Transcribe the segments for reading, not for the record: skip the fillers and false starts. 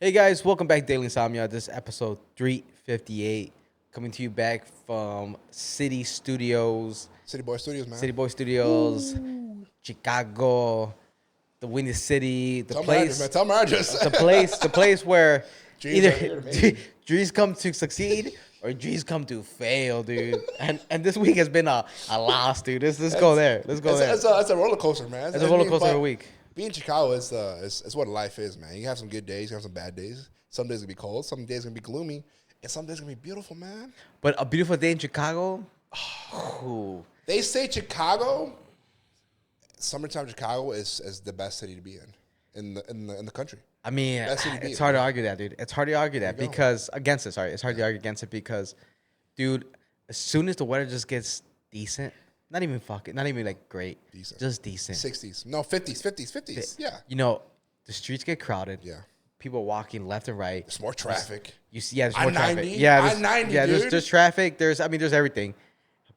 Hey guys, welcome back to Daily Insomnia. This is episode 358, coming to you back from City Studios, City Boy Studios, man. City Boy Studios, Chicago, the Windy City, Tell my address, man. Tell my address. the place where Dreams are here to either make. dreams come to succeed or dreams come to fail, dude. And this week has been a loss, dude. Let's go there. Let's go there. It's a roller coaster, man. It's a roller coaster of a week. Being in Chicago is what life is, man. You have some good days, you have some bad days. Some days gonna be cold, some days gonna be gloomy, and some days gonna be beautiful, man. But a beautiful day in Chicago. They say Chicago, summertime Chicago is the best city to be in the country. I mean, Best city to be it's in, hard to man. argue that, dude. It's hard to argue that There you go. because against it. Sorry, it's hard to argue against it because, dude, as soon as the weather just gets decent, not even like great, Decent. just decent. 60s, no 50s. Yeah, You know, the streets get crowded. yeah. People walking left and right. There's more traffic. You see, there's more traffic. I-90? Yeah, I-90, dude. there's traffic. There's everything,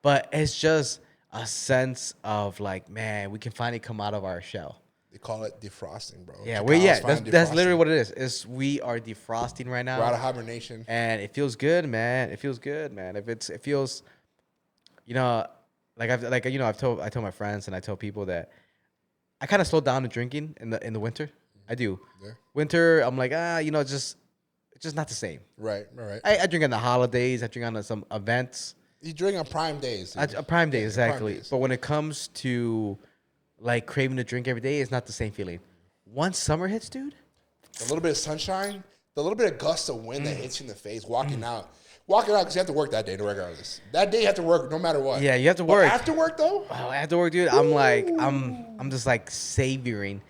but it's just a sense of like, man, we can finally come out of our shell. They call it defrosting, bro. Yeah, Chicago's that's defrosting. literally what it is. We are defrosting right now. We're out of hibernation. And it feels good, man. It feels good, man. It feels, you know, I told my friends and I tell people that I kind of slowed down the drinking in the winter. I do. Yeah. Winter, I'm like, it's just not the same. Right. I drink on the holidays. I drink on some events. You drink on prime days. dude. A prime day, Yeah, exactly. prime days. But when it comes to like craving to drink every day, it's not the same feeling. Once summer hits, dude. A little bit of sunshine, the little bit of gust of wind that hits you in the face, walking out because you have to work that day, regardless. That day you have to work no matter what. Yeah, you have to But work. after work though, Oh, after work, dude, I'm just like savoring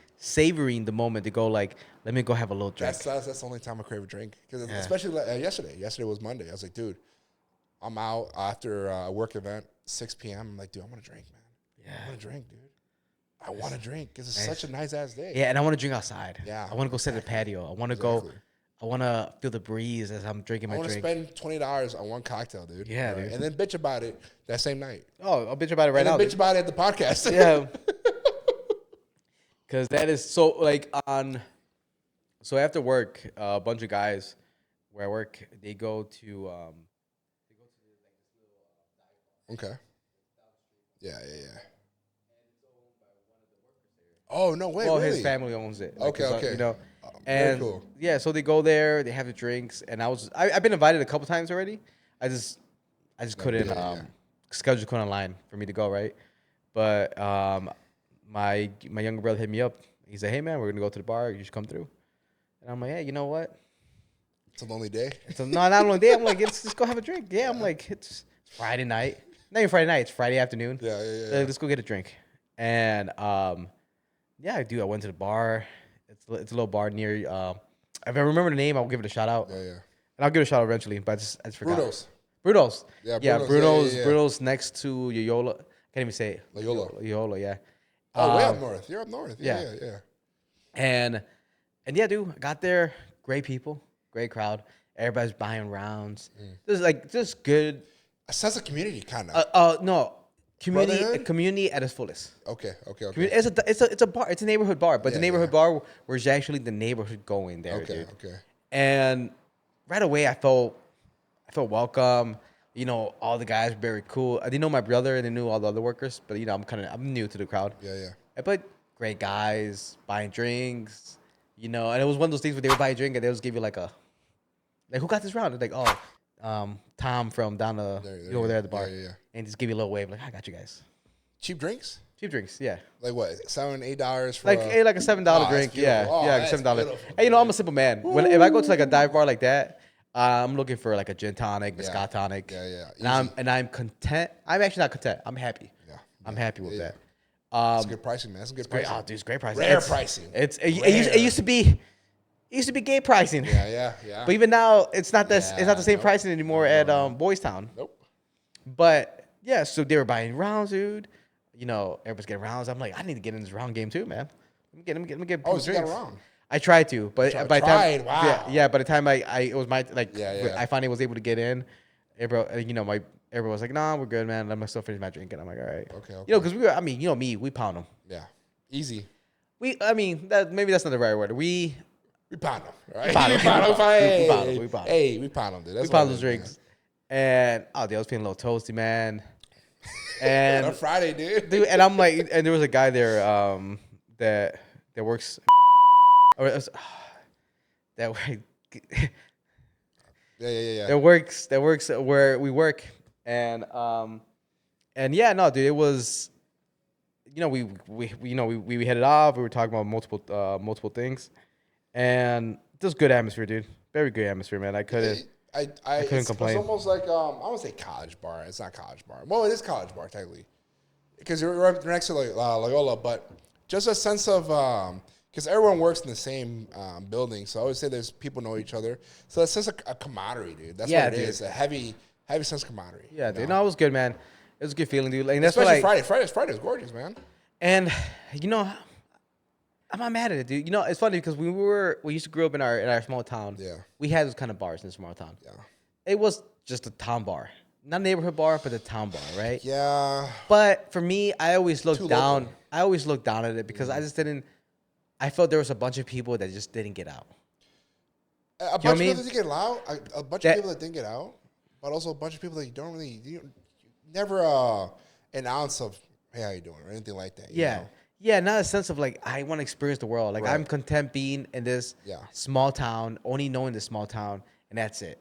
the moment to go like, let me go have a little drink. that's the only time I crave a drink. Because especially like, yesterday. Yesterday was Monday. I was like, dude, I'm out after a work event, 6 p.m. I'm like, dude, I want to drink, man. Yeah. I want to drink, dude. I want to drink because it's such a nice ass day. Yeah, and I want to drink outside. Yeah, I want to go sit at the patio. I want to go. I want to feel the breeze as I'm drinking I my want to drink. spend $20 on one cocktail, dude. Yeah, All right? dude. And then bitch about it that same night. Oh, I'll bitch about it right And now. then bitch dude. about it at the podcast. Yeah. Because that is so like so after work, a bunch of guys where I work, they go to Okay. Yeah. Oh no way! well, really? his family owns it. Okay, okay. You know, very and cool. yeah, so they go there, they have the drinks, and I've been invited a couple times already. I just couldn't schedule couldn't align for me to go, right? But my younger brother hit me up. He said, "Hey man, we're gonna go to the bar. You should come through." And I'm like, "Hey, you know what? It's a lonely day. No, not only day. I'm like, let's go have a drink. Yeah, I'm like, it's Friday night. Not even Friday night. It's Friday afternoon. Yeah. Let's go get a drink. And yeah, dude, I went to the bar. It's a little bar near. If I remember the name, I'll give it a shout out. Yeah. And I'll give it a shout out eventually. But I just forgot. Bruno's. Yeah, Yeah, Bruno's. yeah. Bruno's next to Loyola. Can't even say it. Loyola. Loyola, yeah. Oh, way up north. You're up north. yeah. Yeah. And yeah, dude, I got there. Great people, great crowd. Everybody's buying rounds. This is like just good. A sense of community, kind of. No, Brotherhood? community at its fullest. Okay. It's a bar. It's a neighborhood bar, but Yeah, the neighborhood bar was actually the neighborhood going there, dude. Okay. And right away, I felt welcome. You know, all the guys were very cool. I didn't know my brother, and they knew all the other workers, but you know, I'm new to the crowd. Yeah. But great guys buying drinks. You know, and it was one of those things where they would buy a drink and they would just give you like who got this round? It's like, Tom from down over there at the bar. Yeah. And just give you a little wave, like, I got you guys. Cheap drinks? Cheap drinks, yeah. Like what? $7-8 for Like a $7 Oh, drink, that's yeah, beautiful. Oh, like that's $7. beautiful. And you know, I'm a simple man. If I go to like a dive bar like that, I'm looking for like a gin tonic, Yeah. Moscato tonic. Yeah. And I'm content. I'm actually not content. I'm happy. Yeah. I'm happy with that. It's good pricing, man. It's good Great, pricing. oh, dude, it's great pricing. Rare pricing. It used to be gay pricing. Yeah. But even now, it's not the same nope. pricing anymore at Boys Town. Nope. But yeah, so they were buying rounds, dude. You know, everybody's getting rounds. I'm like, I need to get in this round game too, man. Let me get Oh, people so you got drinks. around. I tried to, but by the Tried, time, wow. yeah, by the time I it was my like, Yeah. I finally was able to get in. Everybody, you know, everyone was like, nah, we're good, man. Let me still finish my drink, and I'm like, all right, Okay. You know, because we pound them. Yeah. Easy. Maybe that's not the right word. We pound them, right? We pound 'em. We pound 'em. Hey, we pound them, dude. That's We what pound it those is, drinks, and dude, I was feeling a little toasty, man. man. On And Friday, dude, and I'm like, and there was a guy there, that works, or that Yeah. that works where we work, and yeah, no, dude, it was, we headed off. We were talking about multiple things, and just good atmosphere, dude. Very good atmosphere, man. I couldn't complain. It's almost like I won't say college bar. It's not college bar. Well, it is college bar technically, because you're right next to Loyola. But just a sense of because everyone works in the same building, so I always say there's people know each other. So it's just a camaraderie, dude. That's what it is. A heavy sense of camaraderie. Yeah, dude. No, it was good, man. It was a good feeling, dude. Like, that's especially what Friday was gorgeous, man. And I'm not mad at it, dude. It's funny because we used to grow up in our small town. Yeah. We had those kind of bars in the small town. Yeah. It was just a town bar. Not a neighborhood bar, but a town bar, right? Yeah. But for me, I always looked down. Local. I always looked down at it because I felt there was a bunch of people that just didn't get out. A bunch of people that didn't get out. A bunch of people that didn't get out, but also a bunch of people that you never an ounce of, hey, how you doing, or anything like that. You know? Yeah, not a sense of like, I want to experience the world. Like, right. I'm content being in this small town, only knowing this small town, and that's it.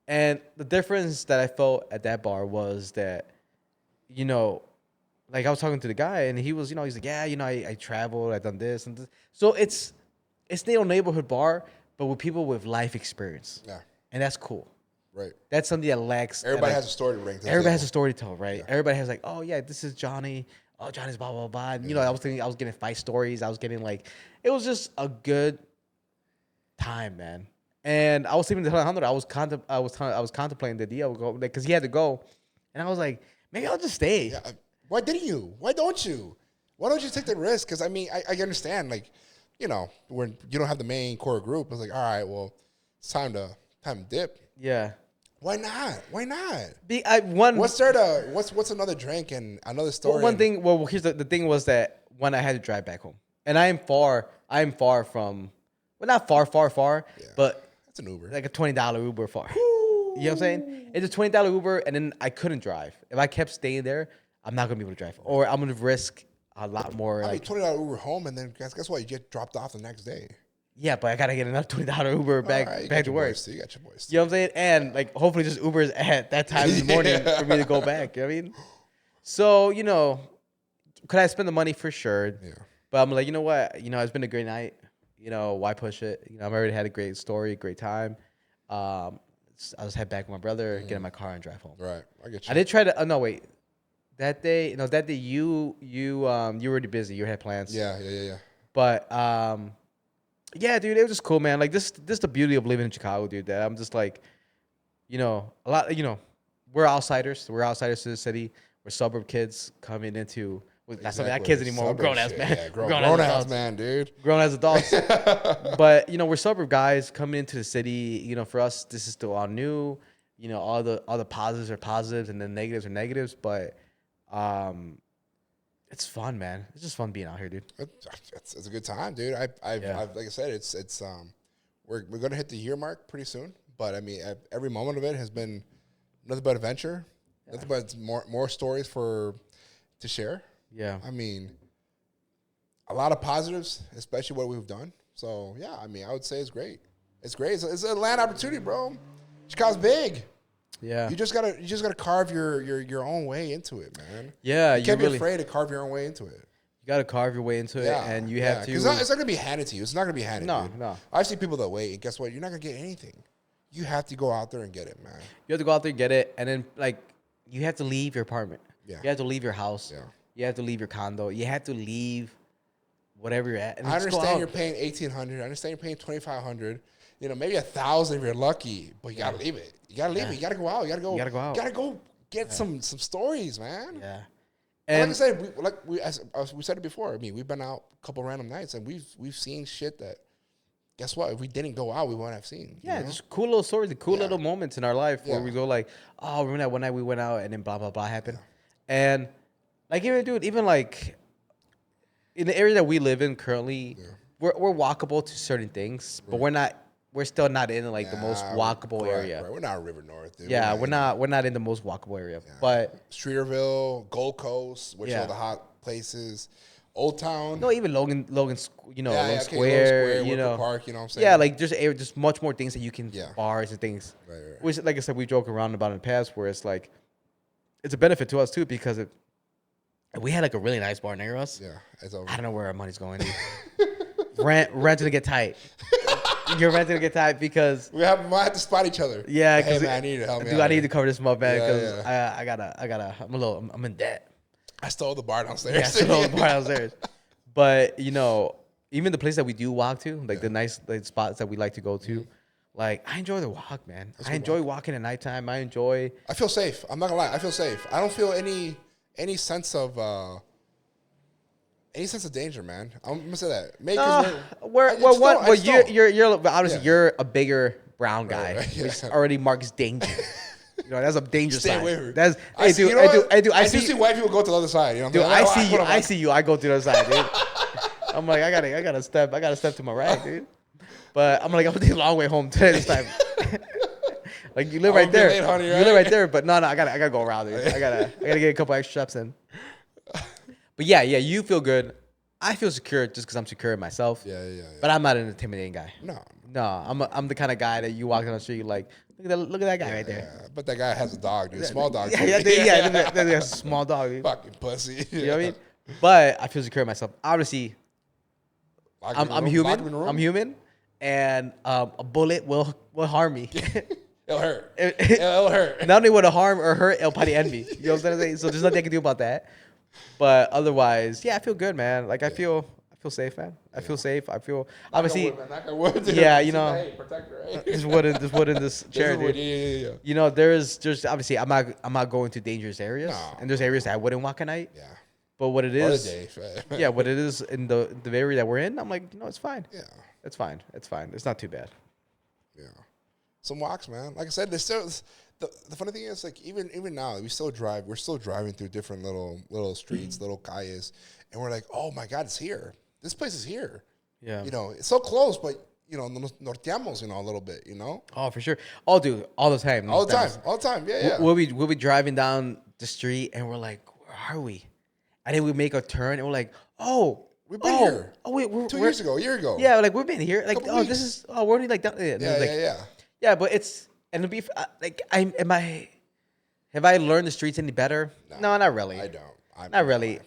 And the difference that I felt at that bar was that, like, I was talking to the guy, and he was, he's like, yeah, I traveled, I've done this and this. So it's the neighborhood bar, but with people with life experience. Yeah. And that's cool. Right. That's something that lacks. Everybody has a story to bring. Everybody has a story to tell, right? Yeah. Everybody has like, oh yeah, this is Johnny. Oh, Johnny's blah blah blah. And, I was getting fight stories. I was getting like, it was just a good time, man. And I was even the 100. I was contemplating the deal because he had to go, and I was like, maybe I'll just stay. Yeah. Why didn't you? Why don't you? Why don't you take the risk? Because I mean, I understand, like, when you don't have the main core group, it's like, all right, well, it's time to dip. Yeah. Why not? Why not? What's another drink and another story? Well, one thing. Well, here's the thing was that when I had to drive back home, and I am far from, well, not far, but it's an Uber, like a $20 Uber far. You know what I'm saying? It's a $20 Uber, and then I couldn't drive. If I kept staying there, I'm not gonna be able to drive, or I'm gonna risk a lot more. I mean, $20 Uber home, and then guess what? You get dropped off the next day. Yeah, but I gotta get another $20 Uber back to work. You got your boys. You know what I'm saying? And like, hopefully, just Ubers at that time in the morning for me to go back. You know what I mean? So could I spend the money for sure? Yeah. But I'm like, you know what? It's been a great night. Why push it? I've already had a great story, great time. I'll just head back with my brother, get in my car, and drive home. Right. I get you. I did try to. No, wait. That day, you were already busy. You had plans. Yeah. But yeah, dude, it was just cool, man. Like, this the beauty of living in Chicago, dude. That I'm just like, a lot. We're outsiders. We're outsiders to the city. We're suburb kids coming into. Not kids anymore. We're grown ass man. Yeah, grown ass man, dude. Grown as adults. But we're suburb guys coming into the city. For us, this is still all new. All the positives are positives, and the negatives are negatives. But it's fun, man. It's just fun being out here, dude. It's a good time, dude. I've like I said, it's we're gonna hit the year mark pretty soon. But I mean, every moment of it has been nothing but adventure, nothing but more stories to share. Yeah. I mean, a lot of positives, especially what we've done. So yeah, I mean, I would say it's great. It's great. It's a land opportunity, bro. Chicago's big. Yeah. You just gotta carve your own way into it, man. Yeah. You can't be afraid to carve your own way into it. You gotta carve your way into it, and you have to. Because it's not gonna be handed to you. It's not gonna be handed. No. I've seen people that wait, and guess what? You're not gonna get anything. You have to go out there and get it, man. You have to go out there and get it, and then you have to leave your apartment. Yeah. You have to leave your house. Yeah. You have to leave your condo. You have to leave whatever you're at. And I understand you're paying $1,800. I understand you're paying $2,500. Maybe $1,000 if you're lucky, but you gotta leave it. You gotta leave it. You gotta go out. You gotta go. You gotta go out. You gotta go get some stories, man. Yeah. And like I said, we said it before. I mean, we've been out a couple random nights, and we've seen shit that. Guess what? If we didn't go out, we wouldn't have seen. Yeah, just cool little stories, the cool little moments in our life where we go like, oh, remember that one night we went out and then blah blah blah happened, and in the area that we live in currently, we're walkable to certain things, but we're still not in like the most walkable area. Right. We're not River North, dude. Yeah, we're not in the most walkable area. Yeah. But Streeterville, Gold Coast, which are the hot places. Old Town. No, even Logan, Logan Square, Logan you Square, know, Park, you know what I'm saying? Yeah, like there's much more things that you can bars and things. Right. Which, like I said, we joke around about in the past, where it's like, it's a benefit to us too because if we had like a really nice bar near us. Yeah, it's over. I don't know where our money's going. Rent's gonna get tight. Your rent's gonna get tight because we might have to spot each other. Yeah, hey man, I need to help me. Dude, out I need to cover this month, man, because I'm in debt. I stole the bar downstairs. Yeah, I stole the bar downstairs. But even the place that we do walk to, like the nice spots that we like to go to, like I enjoy the walk, man. I enjoy walking at nighttime. I feel safe. I'm not gonna lie. I feel safe. I don't feel any sense of danger, man. I'm gonna say that. Maybe you're obviously you're a bigger brown guy, which already marks danger. That's a danger sign. Stay away from it. That's I do see white people go to the other side. You know, dude. I see you. I go to the other side, dude. I'm like, I gotta step to my right, dude. But I'm like, I'm gonna take a long way home today this time. Like you live right there. Late, honey, you live right there, but no, I gotta go around, dude. I gotta get a couple extra steps in. But yeah, you feel good. I feel secure just because I'm secure in myself. Yeah. But I'm not an intimidating guy. No, I'm the kind of guy that you walk down the street, you're like, look at that guy right there. Yeah. But that guy has a dog, dude. A small dog. That's a small dog, dude. Fucking pussy. You know what I mean? But I feel secure in myself. Obviously, I'm human. I'm human, and a bullet will harm me. It'll hurt. It'll hurt. Not only will it harm or hurt, it'll probably end me. You know what I'm saying? So there's nothing I can do about that. But otherwise, I feel good, man. Like I feel safe, man. I feel safe. I feel obviously. Protector, right? There's wood in this chair, dude. Yeah. There's obviously I'm not going to dangerous areas, and there's areas that I wouldn't walk at night. Yeah. But what it is, what it is in the area that we're in, I'm like, it's fine. Yeah. It's fine. It's not too bad. Yeah. Some walks, man. Like I said, there's still the funny thing is, like even now, we're still driving through different little streets, little calles, and we're like, oh my God, it's here. This place is here. Yeah. It's so close, but norteamos, a little bit, Oh, for sure. Oh, dude, all the time. All the time. Yeah. We'll be driving down the street and we're like, where are we? And then we make a turn and we're like, oh, we've been here. Oh wait, we're 2 years ago, a year ago. Yeah, like we've been here. Like, weeks. we're only like down. Yeah. Yeah, but it's and to be like, have I learned the streets any better? No, not really. I don't. Not really.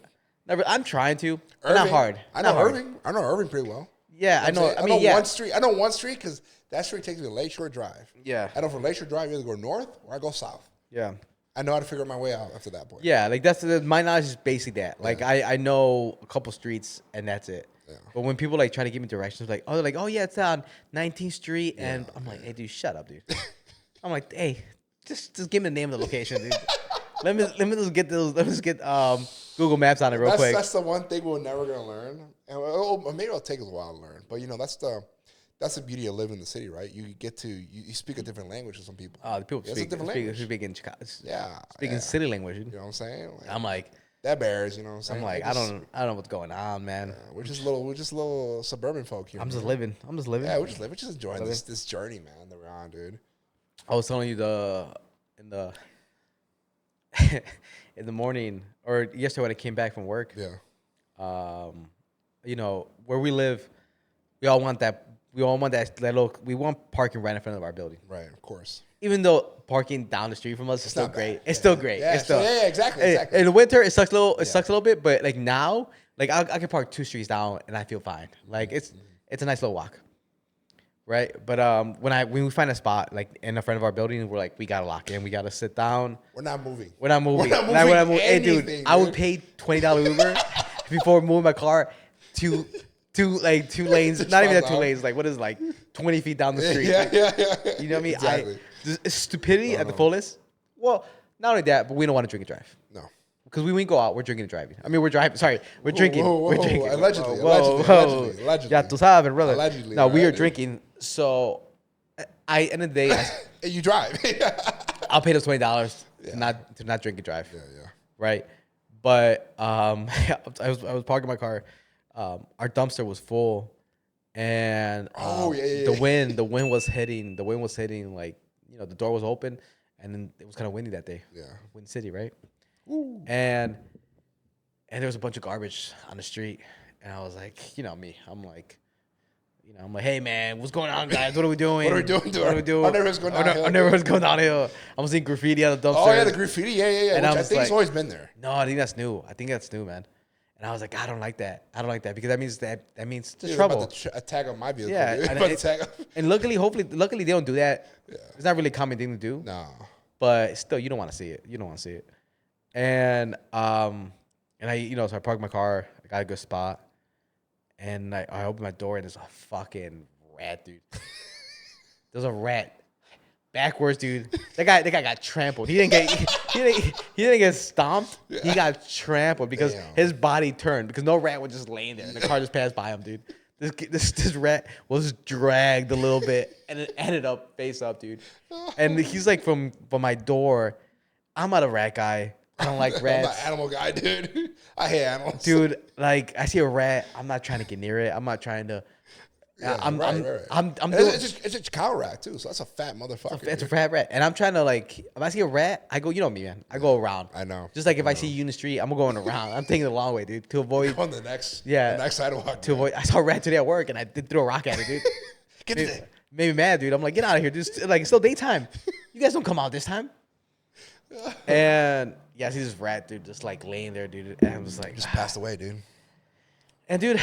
I'm trying to. Not hard. I know Irving. I know Irving pretty well. Yeah, I know. I mean, one street. I know one street because that street takes me to Lakeshore Drive. Yeah. I know from Lakeshore Drive, you either go north or I go south. Yeah. I know how to figure my way out after that point. Yeah, like my knowledge is basically that. Like I know a couple streets and that's it. Yeah. But when people like try to give me directions, like it's on 19th Street, and I'm like, hey dude, shut up, dude. I'm like, hey, just give me the name of the location, dude. Let me just get those. Let me just get Google Maps on it real quick. That's the one thing we're never gonna learn, and maybe it'll take us a while to learn. But that's the beauty of living in the city, right? You get to you speak a different language to some people. The people speak in Chicago. Yeah, speaking city language. You know what I'm saying? I'm like that bears. You know what I'm saying? I'm like I don't know what's going on, man. Yeah, we're just little suburban folk here. I'm just living. Yeah, we're just enjoying this journey, man. That we're on, dude. I was telling you in the in the morning or yesterday when I came back from work. Yeah. Where we live, we all want that little. We want parking right in front of our building. Right, of course. Even though parking down the street from us is still great. It's still great. Yeah, exactly. In the winter, it sucks a little. It sucks a little bit, but like now, like I can park 2 streets down and I feel fine. Like it's a nice little walk. Right, but when we find a spot like in the front of our building, we're like, we gotta lock in, we gotta sit down. We're not moving. Hey, dude, I would pay $20 Uber before moving my car two lanes, not even that 2 lanes. Like what is 20 feet down the street? Yeah. You know what I mean? Exactly. Stupidity at the fullest. Well, not only that, but we don't want to drink and drive. No. Because when we go out, we're drinking and driving. I mean, we're driving. Sorry, we're drinking. We're drinking. Allegedly. Ya tú sabes, brother. Allegedly. No, we are drinking. So, end of the day, you drive. I'll pay those $20 to not drink and drive. Yeah. Right, but I was parking my car. Our dumpster was full, and yeah. the wind was hitting like the door was open, and then it was kind of windy that day. Yeah. Wind City, right? Ooh. And there was a bunch of garbage on the street, and I was like, me, I'm like, hey man, what's going on, guys? What are we doing? What are we doing? What are we doing? Our neighborhood's going downhill. Our neighborhood's going downhill. I was seeing graffiti on the dumpster. Oh yeah, the graffiti. Yeah. And Which I think it's always been there. No, I think that's new. Man. And I was like, I don't like that. Because that means there's trouble. About to attack on my vehicle. Yeah, and luckily they don't do that. Yeah. It's not really a common thing to do. No. But still, you don't want to see it. And I so I parked my car. I got a good spot, and I opened my door, and there's a fucking rat, dude. There's a rat. Backwards, dude. That guy got trampled. He didn't get stomped. Yeah. He got trampled because his body turned. Because no rat was just laying there, and the car just passed by him, dude. This rat was dragged a little bit, and it ended up face up, dude. And he's like from my door. I'm not a rat guy. I don't like rats. I'm an animal guy, dude. I hate animals, dude. Like I see a rat, I'm not trying to get near it. I'm not trying to. Yeah, I'm doing. It's a cow rat too, so that's a fat motherfucker. It's a fat rat, and I'm trying to if I see a rat, I go. You know me, man. I go around. I know. Just like if I see you in the street, I'm going around. I'm taking the long way, dude, to avoid. On the next sidewalk. To avoid. I saw a rat today at work, and I did throw a rock at it, dude. Get it. Made me mad, dude. I'm like, get out of here, dude. It's still daytime. You guys don't come out this time. And yeah, I see this rat, dude, just laying there, dude. And I was like, just passed away, dude. And dude,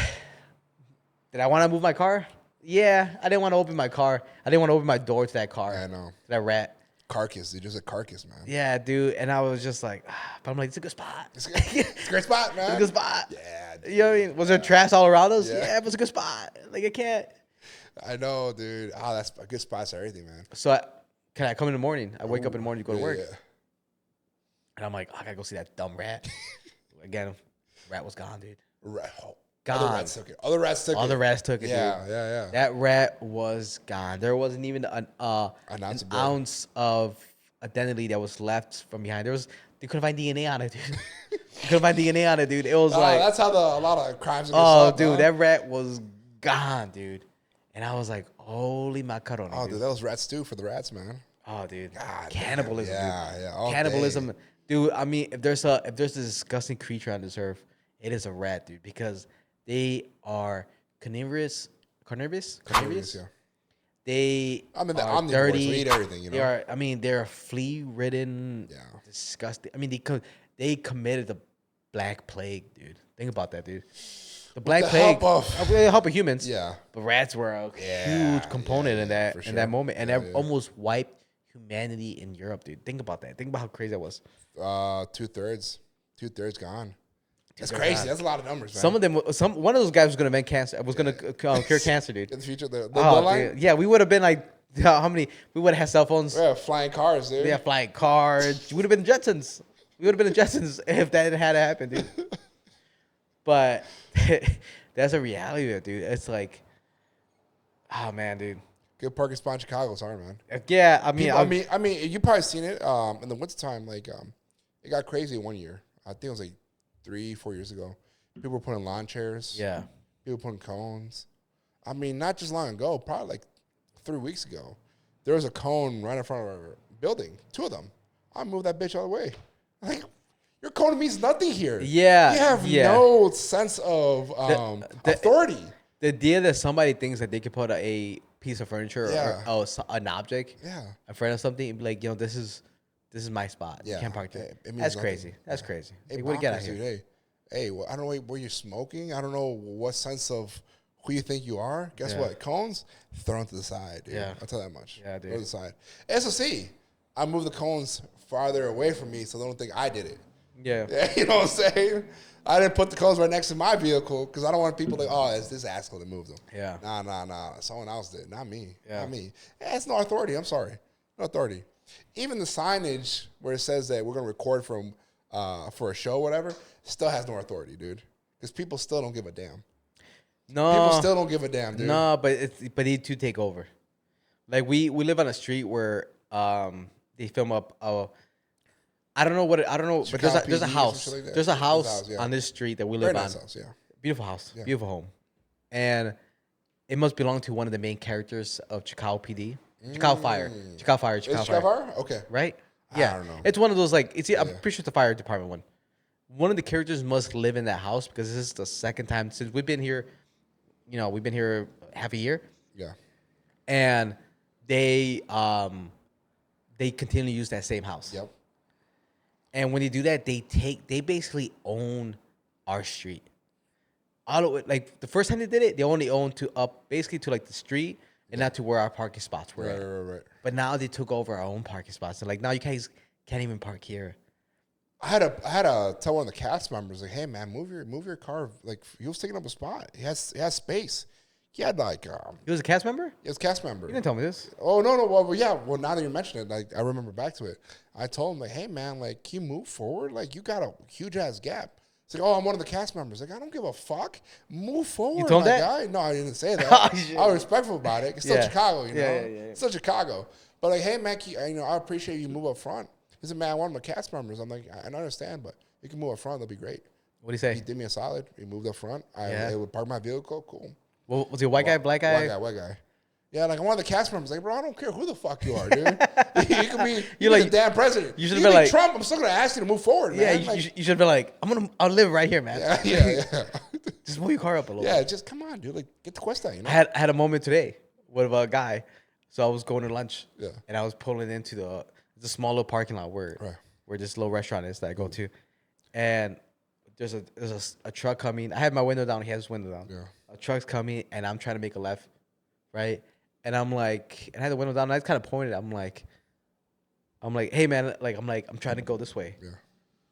did I want to move my car? Yeah, I didn't want to open my car. I didn't want to open my door to that car. I know. To that rat. Carcass, dude. Just a carcass, man. Yeah, dude. And I was just like, but I'm like, it's a good spot. It's a great spot, man. It's a good spot. Yeah. Dude. You know what I mean? Was there trash all around us? Yeah, it was a good spot. Like, I can't. I know, dude. Oh, that's a good spot for everything, man. So, can I come in the morning? I wake up in the morning to go to work. Yeah. And I'm like, I gotta go see that dumb rat. Again, rat was gone, dude. Gone. Other rats took it. Other rats took it, yeah, dude. Yeah. That rat was gone. There wasn't even an ounce of identity that was left from behind. They couldn't find DNA on it, dude. It was that's how a lot of crimes are solved, dude, that rat was gone, dude. And I was like, holy macaroni. Oh, dude, that was rats too for the rats, man. Oh, dude. God, cannibalism, dude. Yeah. Cannibalism. Day. Dude, I mean, if there's a disgusting creature on this earth, it is a rat, dude, because they are carnivorous. Yeah. They the are omnivores. dirty. They eat everything, you know. They're flea-ridden. Yeah. Disgusting. I mean, they committed the Black Plague, dude. Think about that, dude. The Black Plague. With the help of humans. Yeah. But rats were a huge component in that moment, and that almost wiped humanity in Europe, dude. Think about that. Think about how crazy that was. 2/3 gone. That's crazy. Gone. That's a lot of numbers, man. One of those guys was gonna invent cancer. Was gonna cure cancer, dude. In the future, the bloodline. Yeah, we would have been like, how many? We would have had cell phones. Yeah, flying cars, dude. Yeah, flying cars. We would have been the Jetsons. If that had happened, dude. But that's a reality, dude. It's like, oh man, dude. Good parking spot in Chicago, sorry, man. Yeah, I mean, you probably seen it. In the wintertime, it got crazy one year. I think it was like 3-4 years ago. People were putting lawn chairs. Yeah. People putting cones. I mean, not just long ago, probably like 3 weeks ago. There was a cone right in front of our building. 2 of them. I moved that bitch all the way. Like, your cone means nothing here. Yeah. You have no sense of authority. The idea that somebody thinks that they could put a piece of furniture or an object in front of something and be like, this is my spot. You can't park there. That's crazy. That's crazy. Hey, what do you get out here? Hey, well, I don't know where you're smoking. I don't know what sense of who you think you are. Guess what? Cones, throw them to the side, dude. Yeah. I'll tell that much. Yeah, dude. Throw to the side. SOC, I moved the cones farther away from me so they don't think I did it. Yeah. You know what I'm saying? I didn't put the cones right next to my vehicle because I don't want people to it's this asshole that moved them. Yeah. Nah. Someone else did. Not me. Yeah. Not me. It's no authority. I'm sorry. No authority. Even the signage where it says that we're going to record from for a show or whatever still has no authority, dude. Because people still don't give a damn. No. People still don't give a damn, dude. No, but they do take over. Like, we live on a street where they film up I don't know, but there's a house. Like there's a house on this street that we live on. Nice house, yeah. Beautiful house, beautiful home. And It must belong to one of the main characters of Chicago PD. Chicago Fire. Chicago Fire. Is Chicago Chicago Fire. Fire? Okay. Right? I Yeah. don't know. It's one of those like I'm pretty sure it's the fire department one. One of the characters must live in that house because this is the second time since we've been here. We've been here half a year. Yeah. And they continue to use that same house. Yep. And when they do that, they basically own our street. All of it, like the first time they did it, they only owned to up basically to like the street and not to where our parking spots were. Right. But now they took over our own parking spots. And like now you guys can't even park here. I had to tell one of the cast members, like, hey man, move your car. Like he was taking up a spot. He has space. He had like He was a cast member? he was a cast member. You didn't tell me this. Oh no. Well yeah. Well now that you mention it, like I remember back to it. I told him like, hey man, like can you move forward? Like you got a huge ass gap. It's like, oh, I'm one of the cast members. Like, I don't give a fuck. Move forward, You told my that? guy. No, I didn't say that. Oh, shit. I was respectful about it. It's still Yeah. Chicago, you know. Yeah. It's still Chicago. But like, hey man, I appreciate you move up front. He said, man, I want my cast members. I'm like, I understand, but you can move up front. That'll be great. What do you He say? did me a solid. He moved up front. I would park my vehicle. Cool. Well, was he a white guy, black guy? White guy. Yeah, like I'm one of the cast members. Like, bro, I don't care who the fuck you are, dude. You could be You're like like- the damn president. you should've could been be like- Trump. I'm still gonna ask you to move forward, Yeah, man. you should have been like, I'll live right here, man. Yeah. Just move your car up a little. Yeah, just come on, dude. Like, get the Cuesta, you know? I had a moment today with a guy. So I was going to lunch. Yeah. And I was pulling into the small little parking lot Right. where this little restaurant is that I go to. And there's a truck coming. I had my window down. He has his window down. Yeah. A truck's coming, and I'm trying to make a left, right? And I'm like, and I had the window down. And I just kind of pointed. I'm like, hey man, I'm trying to go this way. Yeah.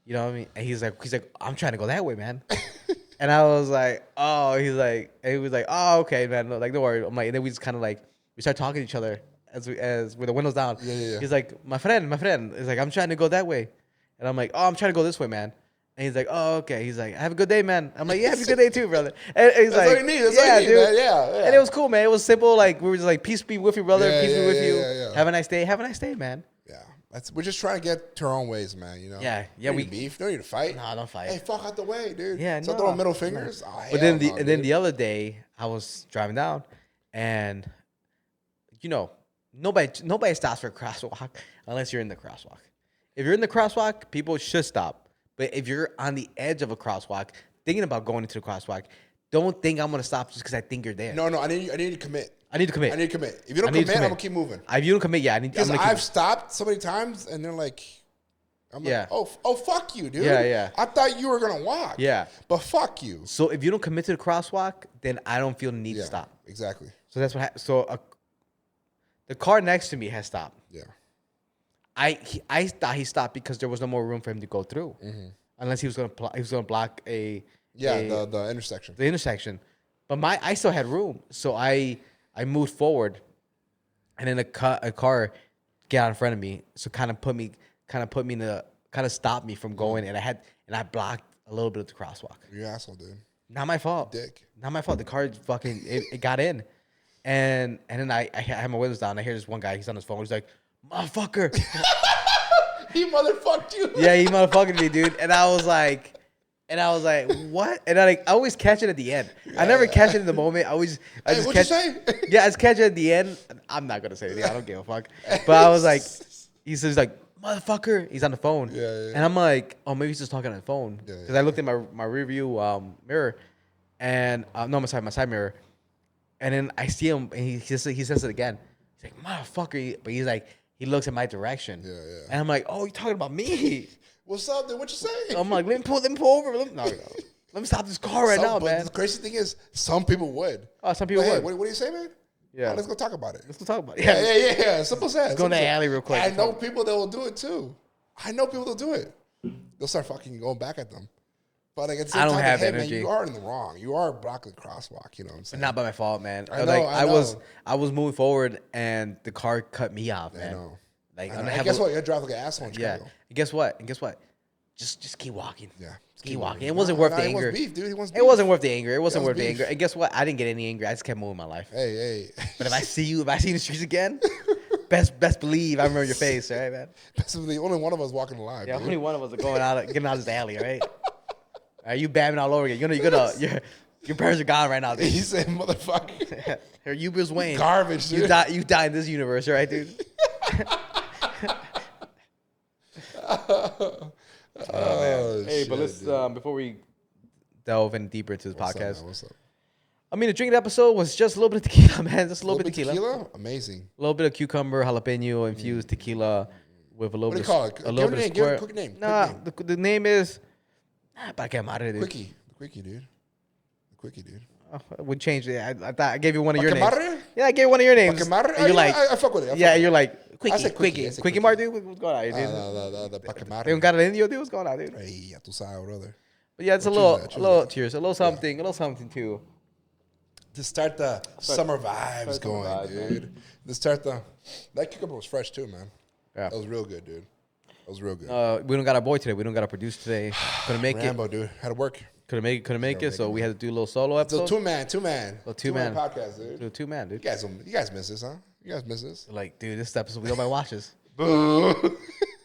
You know what I mean? And he's like, I'm trying to go that way, man. And I was like, oh, he was like, oh, okay, man. No, like, don't worry. I'm like, and then we just kind of like, we start talking to each other as with the windows down. Yeah. He's like, my friend. He's like, I'm trying to go that way. And I'm like, oh, I'm trying to go this way, man. And he's like, oh, okay. He's like, have a good day, man. I'm like, yeah, have a good day too, brother. And he's That's like, all you need. That's all you need, dude. man. Yeah. And it was cool, man. It was simple. Like, we were just like, peace be with you, brother. Yeah, Peace be with you. yeah. Have a nice day. Have a nice day, man. Yeah. We're just trying to get to our own ways, man, you know? Yeah. No need to beef. No need to fight. Nah, don't fight. Hey, fuck out the way, dude. Yeah, Stop no. throwing middle fingers. Oh, But then hell no, dude. the other day, I was driving down, and nobody stops for a crosswalk unless you're in the crosswalk. If you're in the crosswalk, people should stop. But if you're on the edge of a crosswalk, thinking about going into the crosswalk, don't think I'm gonna stop just because I think you're there. No, I need you to commit. I need to commit. If you don't I need commit, to I'm commit. gonna keep moving. If you don't commit, yeah, Because I've stopped so many times, and they're like, I'm like, Yeah. oh, fuck you, dude. Yeah. I thought you were gonna walk. Yeah. But fuck you. So if you don't commit to the crosswalk, then I don't feel the need Yeah. to stop. Exactly. So that's what happened. So the car next to me has stopped. Yeah. I thought he stopped because there was no more room for him to go through, unless he was gonna block the intersection. But I still had room, so I moved forward, and then a car got in front of me, so kind of stopped me from going, and I blocked a little bit of the crosswalk. You asshole, dude. Not my fault. Dick. Not my fault. The car fucking it got in, and then I had my windows down. I hear this one guy. He's on his phone. He's like, "Motherfucker." He motherfucked you. Yeah, he motherfucking me, dude. And I was like, what? And I always catch it at the end. I never catch it in the moment. I just What'd catch. you say? Yeah, I just catch it at the end. I'm not gonna say anything. I don't give a fuck. But I was like, he says like, motherfucker. He's on the phone. Yeah. And I'm like, oh, maybe he's just talking on the phone. Yeah. Because I looked at my rear view mirror, and no, my side mirror, and then I see him, and he says it again. He's like, motherfucker. But he's like, he looks in my direction. Yeah. And I'm like, oh, you're talking about me. What's up, dude? What you say? I'm like, let me pull over. Let me stop this car right now, But man. the crazy thing is, some people would. Oh, some people But hey, would. what do you say, man? Yeah. Oh, let's go talk about it. Let's go talk about it. Yeah. Simple said. Go in the alley real quick. I know people that will do it too. I know people that will do it. They'll start fucking going back at them. But like at the same I don't time, have hey, energy. Man, you are in the wrong. You are blocking the crosswalk. You know what I'm saying? Not by my fault, man. I know, I know. I was moving forward, and the car cut me off, man. I know. Like, And guess what? You drive like an asshole in Yeah. Chicago. And guess what? Just keep walking. Yeah. Just keep walking. It wasn't worth the He anger. wants beef, dude. He wants beef. It wasn't worth the anger. It wasn't wants worth the beef. anger. And guess what? I didn't get any anger. I just kept moving my life. Hey. But if I see you in the streets again, best believe I remember your face, all right, man? Basically, only one of us walking alive. Yeah, dude. only one of us are getting out of this alley, all right? Are you bamming all over again? Your parents are gone right now, dude. He said, motherfucker. Here, you Bruce Wayne. Garbage, dude. You die in this universe, right, dude? Oh, hey, shit, but let's before we delve in deeper into this podcast. What's up? I mean, the drinking episode was just a little bit of tequila, man. Just a little bit of tequila. Amazing. A little bit of cucumber, jalapeno infused tequila with a little bit. What do you call it? A little bit of Give it a squirt. quick name. Nah, the name is. Que Marre, dude. Quickie. The quickie, dude. The quickie, dude. Oh, we changed it. I thought I gave you one of your Que names. Marre? Yeah, I gave you one of your names. Que Marre? And you're like, I fuck with it. yeah, you're like, I said quickie. I said Quickie Mar, dude. What's going on here, dude? The Que Marre. They don't got an Indio, dude. What's going on, dude? Hey, ya tú sabes, brother. But yeah, it's a little cheers, a little something too. To start the summer vibes summer going, vibes, dude. To start that cucumber was fresh too, man. Yeah. That was real good, dude. That was real good. We don't got our boy today. We don't got our producer today. Couldn't make Rambo, dude. Had to work. Couldn't make it. So we had to do a little solo So episode. two man podcast, dude. Do a 2-man, dude. You guys miss this, huh? You guys miss this? Like, dude, this episode we nobody watches. Boo.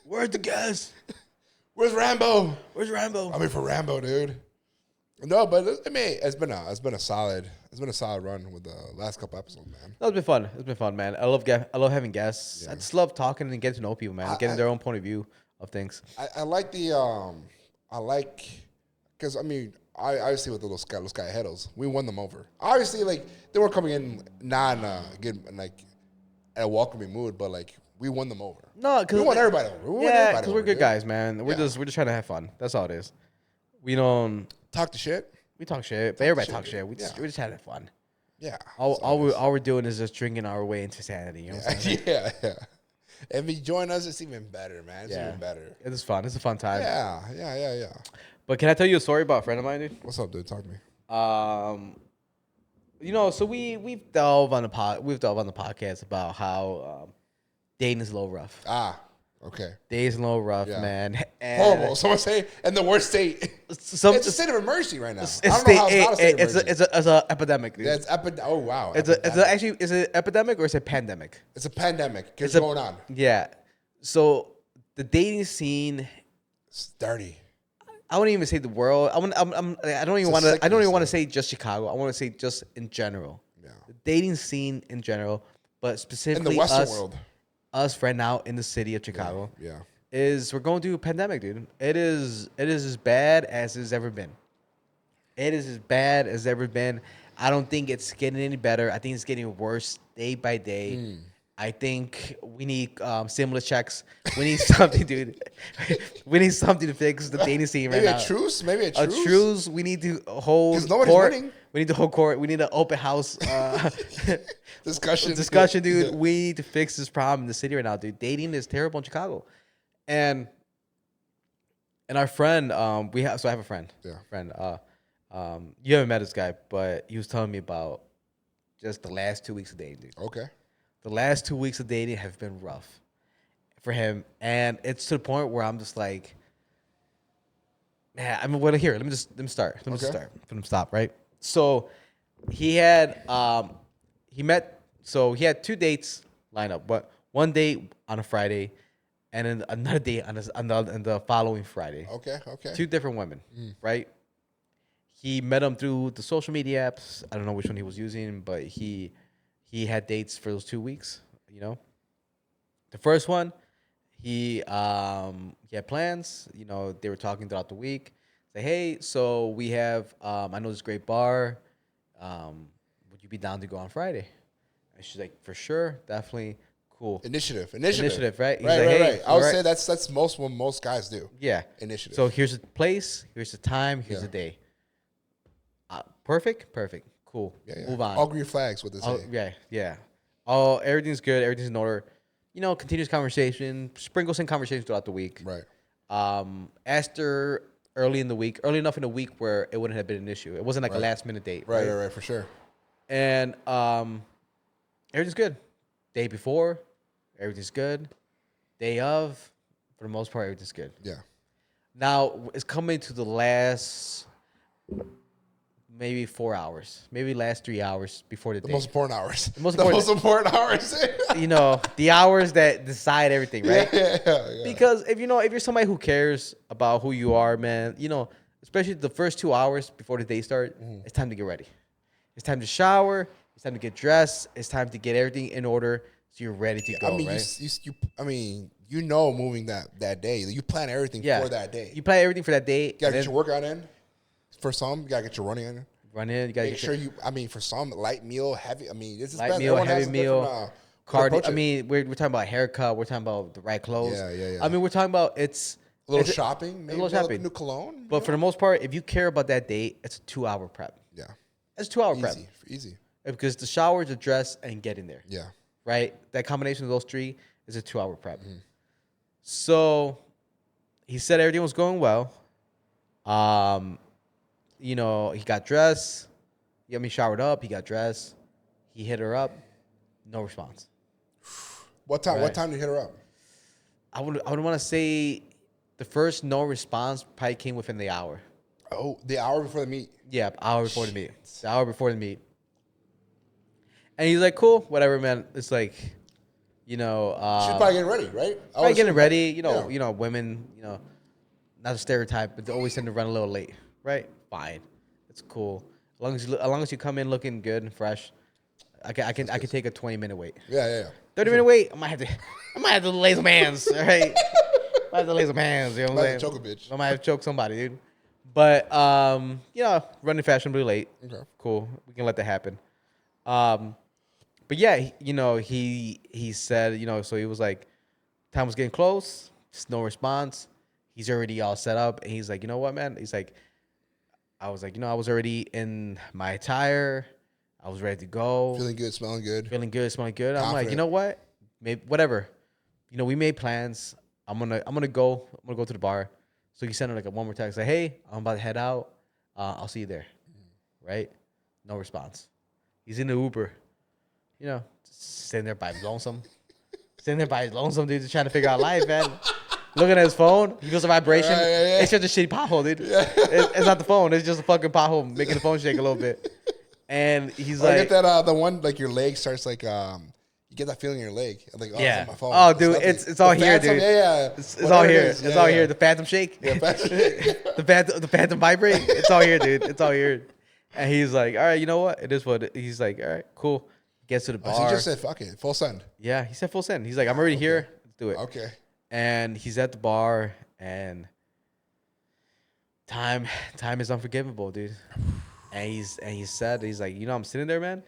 Where's the guest? Where's Rambo? Where's Rambo? I'm here for Rambo, dude. No, but I mean, it's been a solid run with the last couple episodes, man. It's been fun. It's been fun, man. I love having guests. Yeah. I just love talking and getting to know people, man. Getting their own point of view of things. I like because I mean, I obviously with the Los Callejeros, we won them over. Obviously, like they were coming in not good like a welcoming mood, but like we won them over. No, because we won everybody over. Because we're good guys, man. We're just trying to have fun. That's all it is. We don't talk the shit. We talk shit, but everybody talks shit. We're just having fun. Yeah. All we're doing is just drinking our way into sanity. You know what I'm saying? Yeah. If you join us, it's even better, man. It's even better. It's fun. It's a fun time. Yeah. But can I tell you a story about a friend of mine, dude? What's up, dude? Talk to me. So we've delved on the podcast about how dating is a little rough. Okay. Days a little rough, man. And horrible. Someone say in the worst state. It's a state of emergency right now. I don't know how it's not a state of emergency. It's an epidemic, dude. Yeah, oh wow. Is it an epidemic or is it a pandemic? It's a pandemic. It's going on. Yeah. So the dating scene. It's dirty. I wouldn't even say the world. I don't even want to say just Chicago. I want to say just in general. Yeah. The dating scene in general, but specifically in the Western world. Us right now in the city of Chicago. Yeah. We're going through a pandemic, dude. It is as bad as it's ever been. It is as bad as ever been. I don't think it's getting any better. I think it's getting worse day by day. I think we need stimulus checks. We need something, dude. We need something to fix the dating scene right now. Maybe a truce. A truce. We need to hold because nobody's court. winning. We need to hold court. We need an open house discussion, dude. Yeah. We need to fix this problem in the city right now, dude. Dating is terrible in Chicago, and our friend, I have a friend. Yeah. Friend. You haven't met this guy, but he was telling me about just the last 2 weeks of dating, dude. Okay. The last 2 weeks of dating have been rough for him, and it's to the point where I'm just like, man. I mean, let me start. Let me stop. Right. So he had he had 2 dates lined up, but one date on a Friday, and then another date on the following Friday. Okay. 2 different women, right? He met them through the social media apps. I don't know which one he was using, but he had dates for those 2 weeks. You know, the first one, he had plans. You know, they were talking throughout the week. Say, hey, so we have I know this great bar. Would you be down to go on Friday? And she's like, for sure, definitely, cool. Initiative, right? He's right. Like, hey, I would say that's what most guys do. Yeah, initiative. So here's the place, here's the time, here's the day. Perfect, cool. Yeah. Move on. All green flags with this. Yeah. Oh, everything's good. Everything's in order. You know, continuous conversation, sprinkles in conversation throughout the week. Right. Asked her early enough in the week where it wouldn't have been an issue. It wasn't like a last minute date. Right, for sure. And everything's good. Day before, everything's good. Day of, for the most part, everything's good. Yeah. Now it's coming to the last maybe 4 hours, maybe last 3 hours before the date. Most important hours. The most important hours. You know, the hours that decide everything, right? Yeah. Because if you're somebody who cares about who you are, man, you know, especially the first 2 hours before the day start, it's time to get ready. It's time to shower. It's time to get dressed. It's time to get everything in order so you're ready to go. I mean, right? moving that day. You plan everything for that day. You plan everything for that day. You gotta get your workout in. For some, you gotta get your running in. Run in. You gotta make sure for some, light meal, heavy. I mean, this is light meal, heavy meal. Cardio. I mean, we're talking about haircut. We're talking about the right clothes. Yeah. I mean, we're talking about a little shopping, maybe a little shopping. New cologne. But for the most part, if you care about that date, it's a 2-hour prep. Yeah, it's a 2-hour prep. Easy. Because the shower, the dress, and getting there. Yeah. Right? That combination of those three is a 2-hour prep. So he said everything was going well. He got dressed. Showered up. He got dressed. He hit her up. No response. What time? Right. What time did you hit her up? I would want to say the first no response probably came within the hour. Oh, the hour before the meet? Yeah, hour before the meet. The hour before the meet. And he's like, cool, whatever, man. It's like, she's probably getting ready, right? Probably getting ready. Women, not a stereotype, but they always tend to run a little late, right? Fine, it's cool. As long as you come in looking good and fresh, I can take a 20-minute wait. Yeah. 30-minute wait, I might have to lay some hands, all right? I might have to lay some hands, you know what I'm saying? Choke a bitch. I might have to choke somebody, dude. But running fashionably late. Okay. Cool. We can let that happen. But yeah, he said, so he was like, time was getting close, just no response. He's already all set up, and he's like, you know what, man? He's like, I was like, I was already in my attire. I was ready to go. Feeling good, smelling good. Feeling good, smelling good. Confident. I'm like, you know what? Maybe whatever. We made plans. I'm gonna go. I'm gonna go to the bar. So he sent her like one more text, like, hey, I'm about to head out. I'll see you there. Right? No response. He's in the Uber. Just sitting there by his lonesome. Dude, just trying to figure out life, man. Looking at his phone, he feels a vibration. Yeah. It's just a shitty pothole, dude. Yeah. It's not the phone. It's just a fucking pothole making the phone shake a little bit. And he's like, I get that the one like your leg starts like you get that feeling in your leg. Like, oh, yeah. It's on my phone. Oh, dude, it's all here, phantom, dude. Yeah. It's all here. It's all here. The phantom shake. Yeah, phantom shake. the phantom vibrate. It's all here, dude. It's all here. And he's like, all right, you know what? It is what he's like, all right, cool. Gets to the bar. So he just said, fuck it, full send. Yeah, he said full send. He's like, I'm already here. Let's do it. Okay. And he's at the bar, and time is unforgivable, dude. And he said, he's like, I'm sitting there, man.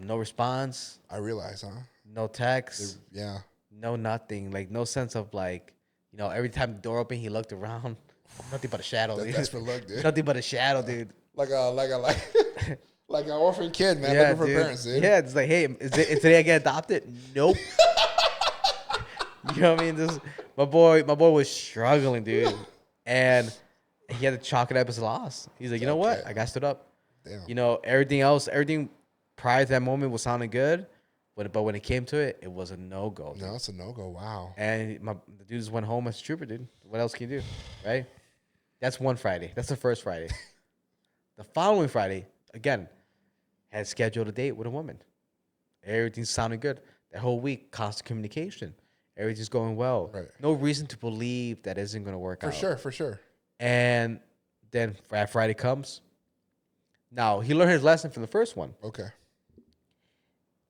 No response. I realize, huh? No text. Yeah. No nothing. Like no sense of like, every time the door opened, he looked around. Nothing but a shadow, dude. That's for luck, dude. Nothing but a shadow, dude. Like an orphan kid, man, looking for parents, dude. Yeah, it's like, hey, is today I get adopted? Nope. You know what I mean? My boy was struggling, dude, and he had to chalk it up as a loss. He's like, you know what? I got stood up. Damn. Everything prior to that moment was sounding good, but when it came to it, it was a no-go. No, it's a no-go. Wow. And the dude just went home as a trooper, dude. What else can you do, right? That's one Friday. That's the first Friday. The following Friday, again, had scheduled a date with a woman. Everything's sounding good. That whole week, constant communication. Everything's going well. Right. No reason to believe that isn't going to work out. For sure. And then Friday comes. Now, he learned his lesson from the first one. Okay.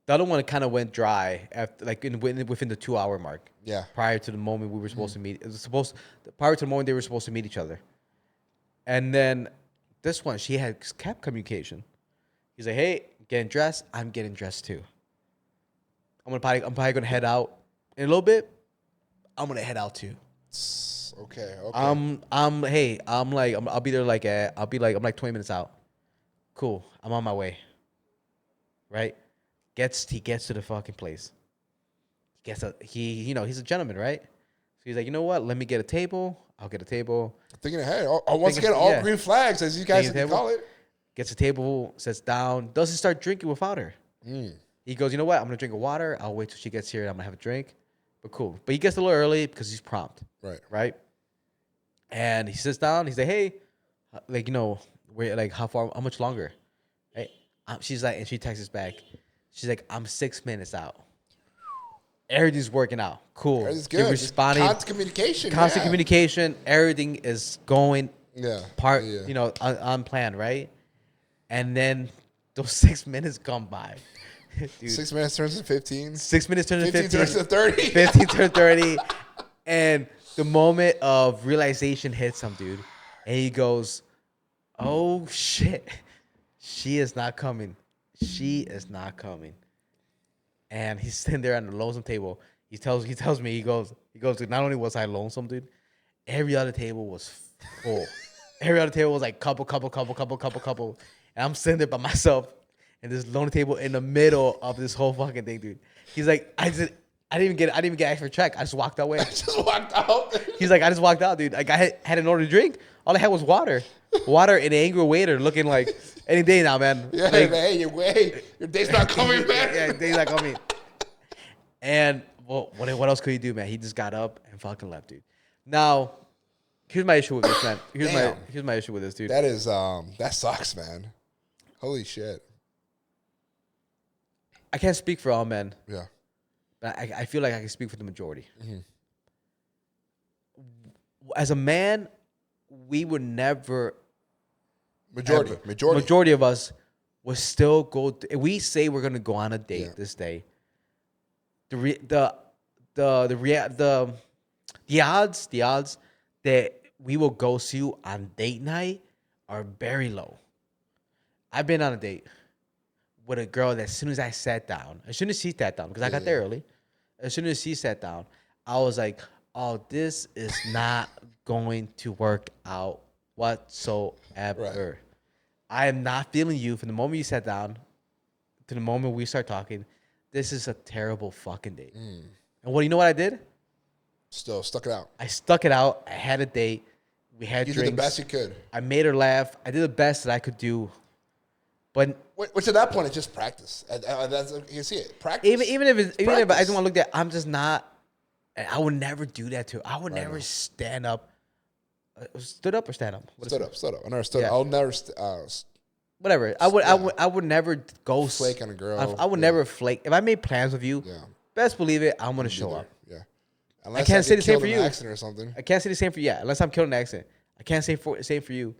The other one kind of went dry after, within the 2-hour mark. Yeah. Prior to the moment we were supposed to meet. Prior to the moment they were supposed to meet each other. And then this one, she had kept communication. He's like, hey, getting dressed. I'm getting dressed too. I'm probably gonna head out in a little bit. I'm gonna head out too. Okay. I'll be there I'm like 20 minutes out. Cool. I'm on my way. Right? He gets to the fucking place. He's a gentleman, right? So he's like, you know what? Let me get a table. I'll get a table. Thinking ahead. Once again, all green flags, as you guys call it. Gets a table, sits down, doesn't start drinking without her. He goes, you know what? I'm going to drink a water. I'll wait till she gets here and I'm going to have a drink. But cool. But he gets a little early because he's prompt. Right? And he sits down. He's like, hey, how much longer? Right? She's like, and she texts back. She's like, I'm 6 minutes out. Everything's working out. Cool. Everything's good. Responding. Constant communication. Constant communication. Everything is going Yeah. you know, unplanned, right? And then those 6 minutes come by. Dude, 6 minutes turns to 15. 6 minutes turns to 15 15. turns to 30. 15 turns 30. And the moment of realization hits him, dude. And he goes, oh, shit. She is not coming. She is not coming. And he's sitting there on the lonesome table. He tells me, he goes, not only was I lonesome, dude, every other table was full. Every other table was like couple. And I'm sitting there by myself in this lonely table in the middle of this whole fucking thing, dude. He's like, I didn't even get extra check. I just walked away. Just walked out. He's like, I just walked out, dude. Like I had an order to drink. All I had was water. Water and an angry waiter looking like any day now, man. Yeah, like, man, your day's not coming, man. Yeah, day's not coming. And well, what else could he do, man? He just got up and fucking left, dude. Now, here's my issue with this, man. Here's my issue with this, dude. That is that sucks, man. Holy shit. I can't speak for all men. Yeah. But I feel like I can speak for the majority. Mm-hmm. As a man, we would never. Majority of us would still go. If we say we're gonna go on a date this day, the odds that we will ghost you on date night are very low. I've been on a date with a girl that as soon as she sat down, because I got there early, as soon as she sat down, I was like, oh, this is not going to work out whatsoever. Right. I am not feeling you from the moment you sat down to the moment we start talking. This is a terrible fucking date. And you know what I did? Still stuck it out. I stuck it out. I had a date. We had drinks. You did the best you could. I made her laugh. I did the best that I could do. But which at that point it's just practice. You see it. Practice. Even if I don't want to look at, I'm just not. I would never do that to her. I would never stand up. Stood up or stand up? Stood up. I never stood up. I'll never. Whatever. I would never go flake on a girl. I would never flake. If I made plans with you, best believe it, I'm gonna show up. Yeah. Unless I can't say the same for you. Accident or something. I can't say the same for unless I'm killed in an accident. I can't say same for you,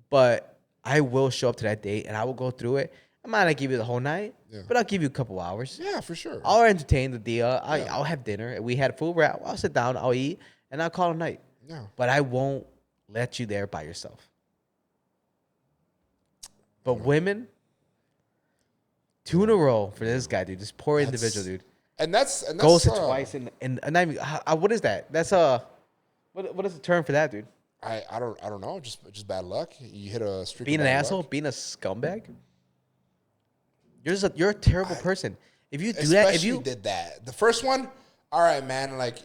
but I will show up to that date and I will go through it. I might not give you the whole night, but I'll give you a couple hours. Yeah, for sure. I'll entertain the deal. I'll have dinner. We had food. I'll sit down. I'll eat, and I'll call it a night. Yeah. But I won't let you there by yourself. But women, 2 in a row for this guy, dude. This poor individual, dude. And that's goes twice and I mean, what is that? That's what is the term for that, dude? I don't know. Just bad luck. You hit a streak. Being an asshole, being a scumbag. You're a terrible person. If you do that, if you did that, the first one, all right, man. Like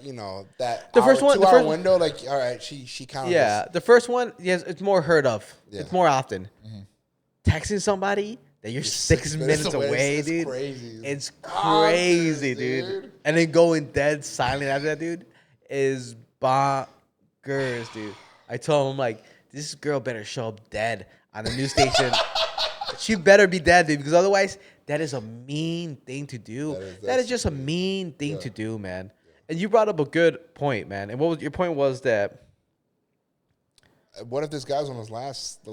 that. The first one, 2 hour window. Like all right, she kind of. Yeah, the first one, yes, it's more heard of. Yeah. It's more often. Mm-hmm. Texting somebody that you're 6 minutes away, dude. Crazy. It's crazy, dude. And then going dead silent after that, dude, is bonkers, dude. I told him, like, this girl better show up dead on the news station. She better be dead, dude, because otherwise, that is a mean thing to do. That is just a mean thing to do, man. And you brought up a good point, man. And what was your point was that? What if this guy's on his last,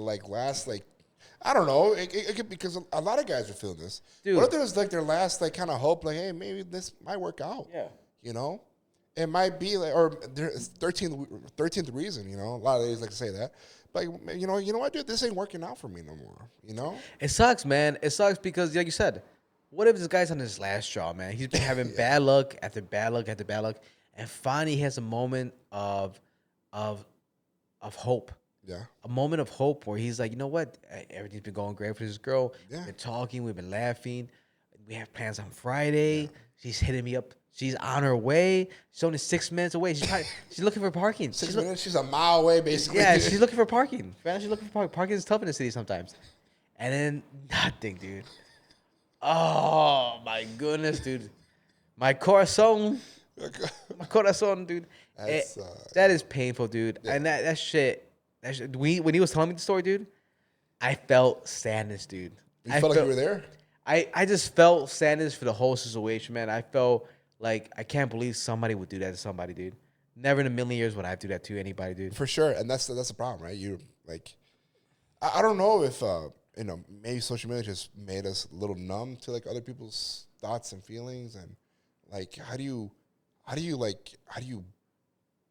I don't know. It could, because a lot of guys are feeling this. Dude. What if there was like their last kind of hope, like, hey, maybe this might work out. Yeah. You know, it might be like, or there's 13th reason. You know, a lot of ladies like to say that, but you know what, dude, this ain't working out for me no more. You know, it sucks, man. It sucks because, like you said, what if this guy's on his last straw, man? He's been having bad luck after bad luck after bad luck, and finally he has a moment of hope. Yeah. A moment of hope where he's like, you know what? Everything's been going great for this girl. Yeah. We've been talking. We've been laughing. We have plans on Friday. Yeah. She's hitting me up. She's on her way. She's only 6 minutes away. She's looking for parking. 6 minutes? She's a mile away, basically. Yeah, she's looking for parking. She's looking for parking. Parking is tough in the city sometimes. And then nothing, dude. Oh, my goodness, dude. My corazon. Dude. That is painful, dude. Yeah. And that shit. When he was telling me the story, dude, I felt sadness, dude. You felt like you were there? I just felt sadness for the whole situation, man. I felt like I can't believe somebody would do that to somebody, dude. Never in a million years would I do that to anybody, dude. For sure, and that's the problem, right? You like, I don't know if maybe social media just made us a little numb to like other people's thoughts and feelings, and like how do you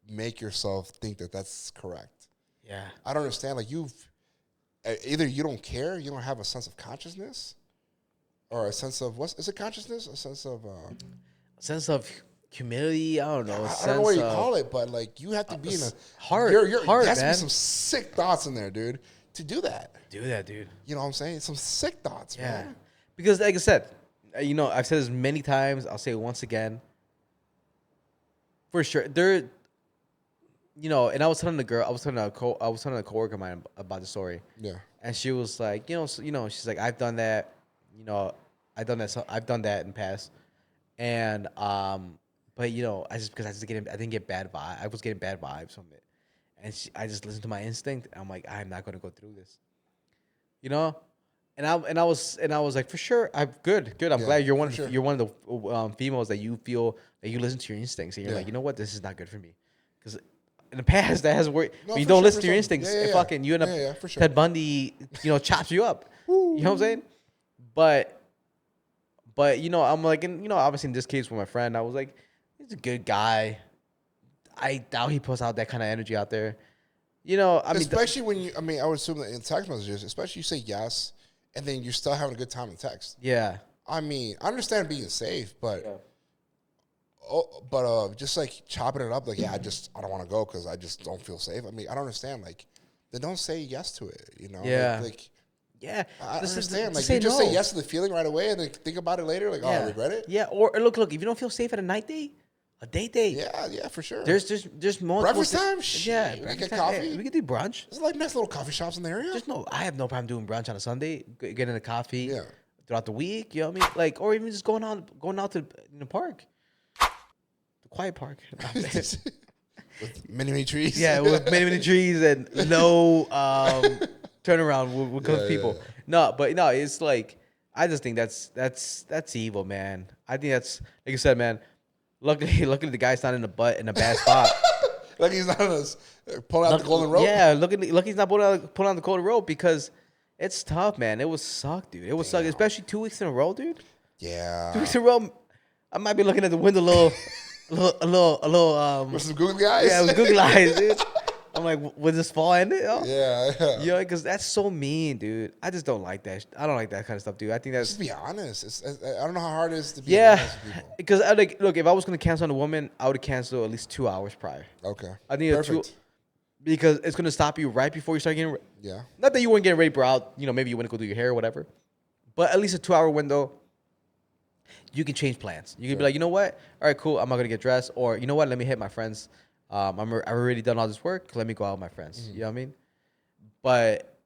make yourself think that that's correct? Yeah, I don't understand. Like either you don't care, you don't have a sense of consciousness, or a sense of is it consciousness? A sense of humility. I don't know. I don't know what you call it, but like you have to be in a heart. There has to Man. be some sick thoughts in there, dude, to do that. Do that, dude. You know what I'm saying? Some sick thoughts, man. Because like I said, I've said this many times. I'll say it once again. For sure, and I was telling the girl, I was telling a coworker of mine about the story. Yeah. And she was like, she's like, I've done that, I've done that in the past, and but I didn't get bad vibe. I was getting bad vibes from it, and I just listened to my instinct. And I'm like, I'm not gonna go through this, And I was like, for sure, I'm good. I'm glad you're one of the females that you feel that you listen to your instincts, and you're like, you know what, this is not good for me, because in the past that has worked. No, when you don't listen to your instincts, fucking you end up Ted Bundy, chops you up. You know what I'm saying? But I'm like, and obviously in this case with my friend, I was like, he's a good guy. I doubt he puts out that kind of energy out there. Especially when I would assume that in text messages, especially you say yes, and then you're still having a good time in text. Yeah. I understand being safe, but just like chopping it up, like, I don't want to go because I just don't feel safe. I don't understand. Like, then don't say yes to it, Yeah. Yeah. I understand. Like, you just say yes to the feeling right away and then think about it later, like, I regret it. Yeah, or look, if you don't feel safe at a night date, a date date. Yeah, for sure. There's multiple. Breakfast time? Yeah. We get coffee. Yeah, we could do brunch. There's like nice little coffee shops in the area. I have no problem doing brunch on a Sunday, getting a coffee Yeah. throughout the week, you know what I mean? Like, or even just going out to the park. The quiet park. With many trees. Yeah, with many trees and no turnaround with people. Yeah. No, it's like, I just think that's evil, man. I think that's, like you said, man. Luckily the guy's not in a bad spot. Like he's not pulling out the golden rope. Yeah, lucky he's not pulling out the golden rope, because it's tough, man. It would suck, dude. It would suck, especially 2 weeks in a row, dude. Yeah. 2 weeks in a row, I might be looking at the window a little with some googly eyes. Yeah, with googly eyes, dude. I'm like, would this fall in it? Yeah. Because that's so mean, dude. I just don't like that. I don't like that kind of stuff, dude. I think that's... Just be honest. I don't know how hard it is to be honest with people. Because look, if I was going to cancel on a woman, I would cancel at least 2 hours prior. Okay. I think perfect. Because it's going to stop you right before you start getting... Yeah. Not that you weren't getting ready for out, maybe you want to go do your hair or whatever. But at least a 2-hour window, you can change plans. You can be like, you know what? All right, cool. I'm not going to get dressed. Or, you know what? Let me hit my friends. I've already done all this work. Let me go out with my friends. Mm-hmm. You know what I mean? But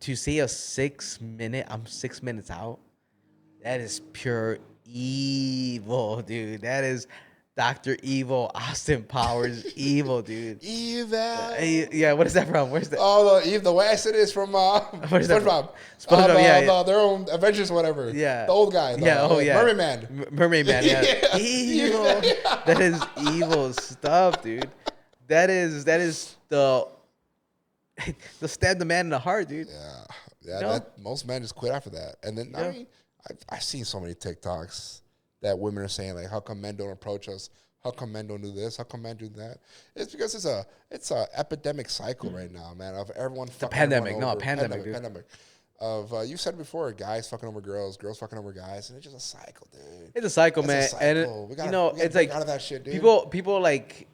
to say a 6 minute, I'm 6 minutes out, that is pure evil, dude. That is Dr. Evil, Austin Powers evil, dude. Evil. Yeah, what is that from? Where's that? Oh, the way I said it is from SpongeBob. SpongeBob, their own Adventures, whatever. Yeah. The old guy. Mermaid Man. Mermaid Man, yeah. Evil. That is evil stuff, dude. That is the stab the man in the heart, dude. Yeah. Most men just quit after that. And then, I've seen so many TikToks that women are saying, like, how come men don't approach us? How come men don't do this? How come men do that? It's because it's a epidemic cycle right now, man, of everyone fucking pandemic. everyone over. Pandemic. Of you said before, guys fucking over girls fucking over guys, and it's just a cycle, dude. It's a cycle, man. And we gotta it's like out of that shit, dude. People like,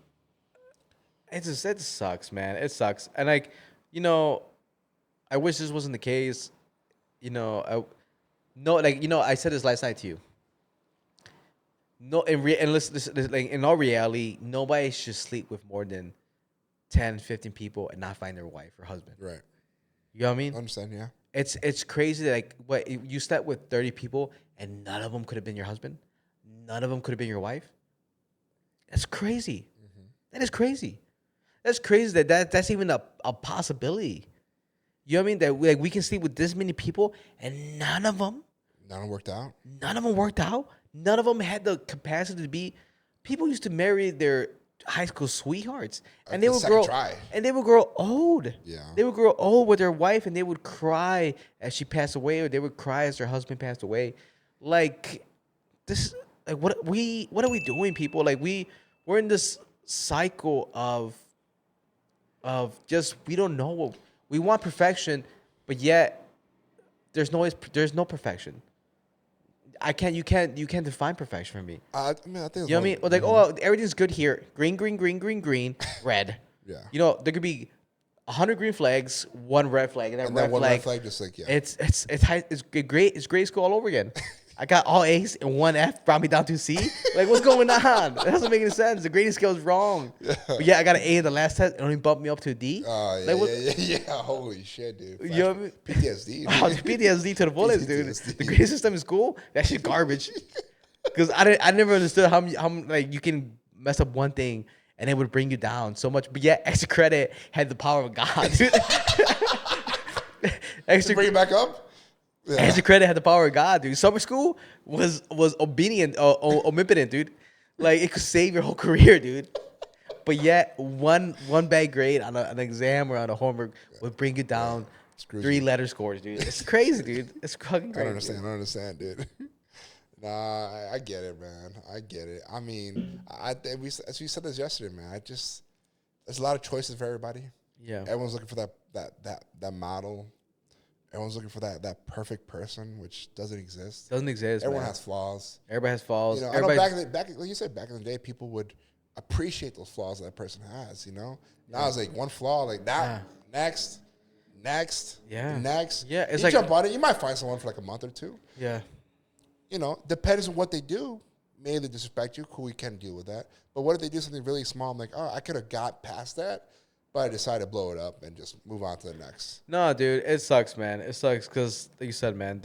it sucks, man. It sucks. And like, I wish this wasn't the case. I said this last night to you. No, in all reality, nobody should sleep with more than 10, 15 people and not find their wife or husband. Right. You know what I mean? I understand, yeah. It's crazy that, like, what, you slept with 30 people and none of them could have been your husband? None of them could have been your wife? That's crazy. Mm-hmm. That is crazy. That's crazy that's even a possibility. You know what I mean? That we can sleep with this many people and none of them worked out. None of them worked out. None of them had the capacity to be. People used to marry their high school sweethearts, and The they would second grow try. and they would grow old. Yeah. They would grow old with their wife, and they would cry as she passed away, or they would cry as their husband passed away. Like this, like what are we doing, people? Like we're in this cycle of just we don't know what we want perfection, but yet there's no perfection. You can't define perfection for me. I mean, I think. You know what I mean? Or like, oh, everything's good here. Green, green, green, green, green, red. Yeah. You know, there could be 100 green flags, one red flag, and that red one flag. red flag, just like It's great. It's grade school all over again. I got all A's and one F, brought me down to C. Like, what's going on? That doesn't make any sense. The grading scale is wrong. But yeah, I got an A in the last test. It only bumped me up to a D. Yeah. Holy shit, dude. You know what I mean? PTSD. Oh, it's PTSD to the fullest, dude. PTSD. The grading system is cool. That shit garbage. Because I never understood how like you can mess up one thing and it would bring you down so much. But yeah, extra credit had the power of God, dude. To bring it back up? Yeah. Extra credit had the power of God, dude. Summer school was obedient, omnipotent, dude. Like it could save your whole career, dude. But yet, one bad grade on an exam or on a homework would bring you down 3-letter scores, dude. It's crazy, dude. It's fucking crazy. I don't understand, dude. Nah, I get it, man. I get it. I mean, as we said this yesterday, man. There's a lot of choices for everybody. Yeah. Everyone's looking for that model. Everyone's looking for that perfect person, which doesn't exist. Doesn't exist. Everyone man. has flaws. Everybody has flaws. You know, I know back like you said, back in the day, people would appreciate those flaws that person has. You know, now it's like one flaw, like that. Yeah. Next. Yeah. Next. Yeah. It's you like jump on it. You might find someone for like a month or two. Yeah. You know, depends on what they do. Maybe they disrespect you. Cool, we can deal with that. But what if they do something really small? I'm like, oh, I could have got past that. But I decided to blow it up and just move on to the next. No, dude, it sucks, man. It sucks because, like you said, man,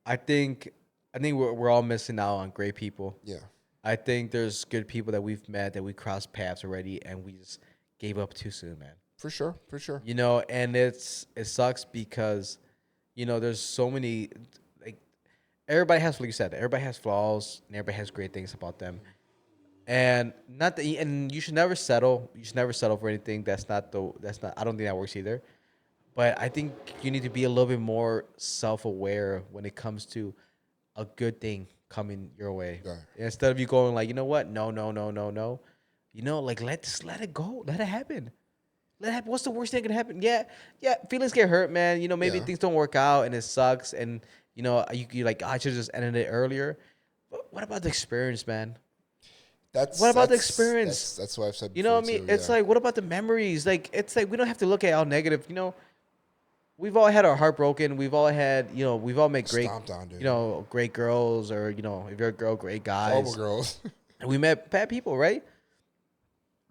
I think we're all missing out on great people. Yeah. I think there's good people that we've met that we crossed paths already, and we just gave up too soon, man. For sure. You know, and it sucks because, you know, there's so many, like, everybody has, like you said, everybody has flaws, and everybody has great things about them. And you should never settle. You should never settle for anything that's not. I don't think that works either. But I think you need to be a little bit more self-aware when it comes to a good thing coming your way. Yeah. Instead of you going like, you know what? No. You know, like let it go. Let it happen. What's the worst thing that can happen? Yeah. Feelings get hurt, man. You know, maybe things don't work out and it sucks. And you know, you like, I should have just ended it earlier. But what about the experience, man? What about the experience? That's what I've said. You know what I mean? It's like, what about the memories? Like, it's like we don't have to look at all negative. You know, we've all had our heart broken. We've all had, you know, we've all met great, you know, great girls, or you know, if you're a girl, great guys. Horrible girls. And we met bad people, right?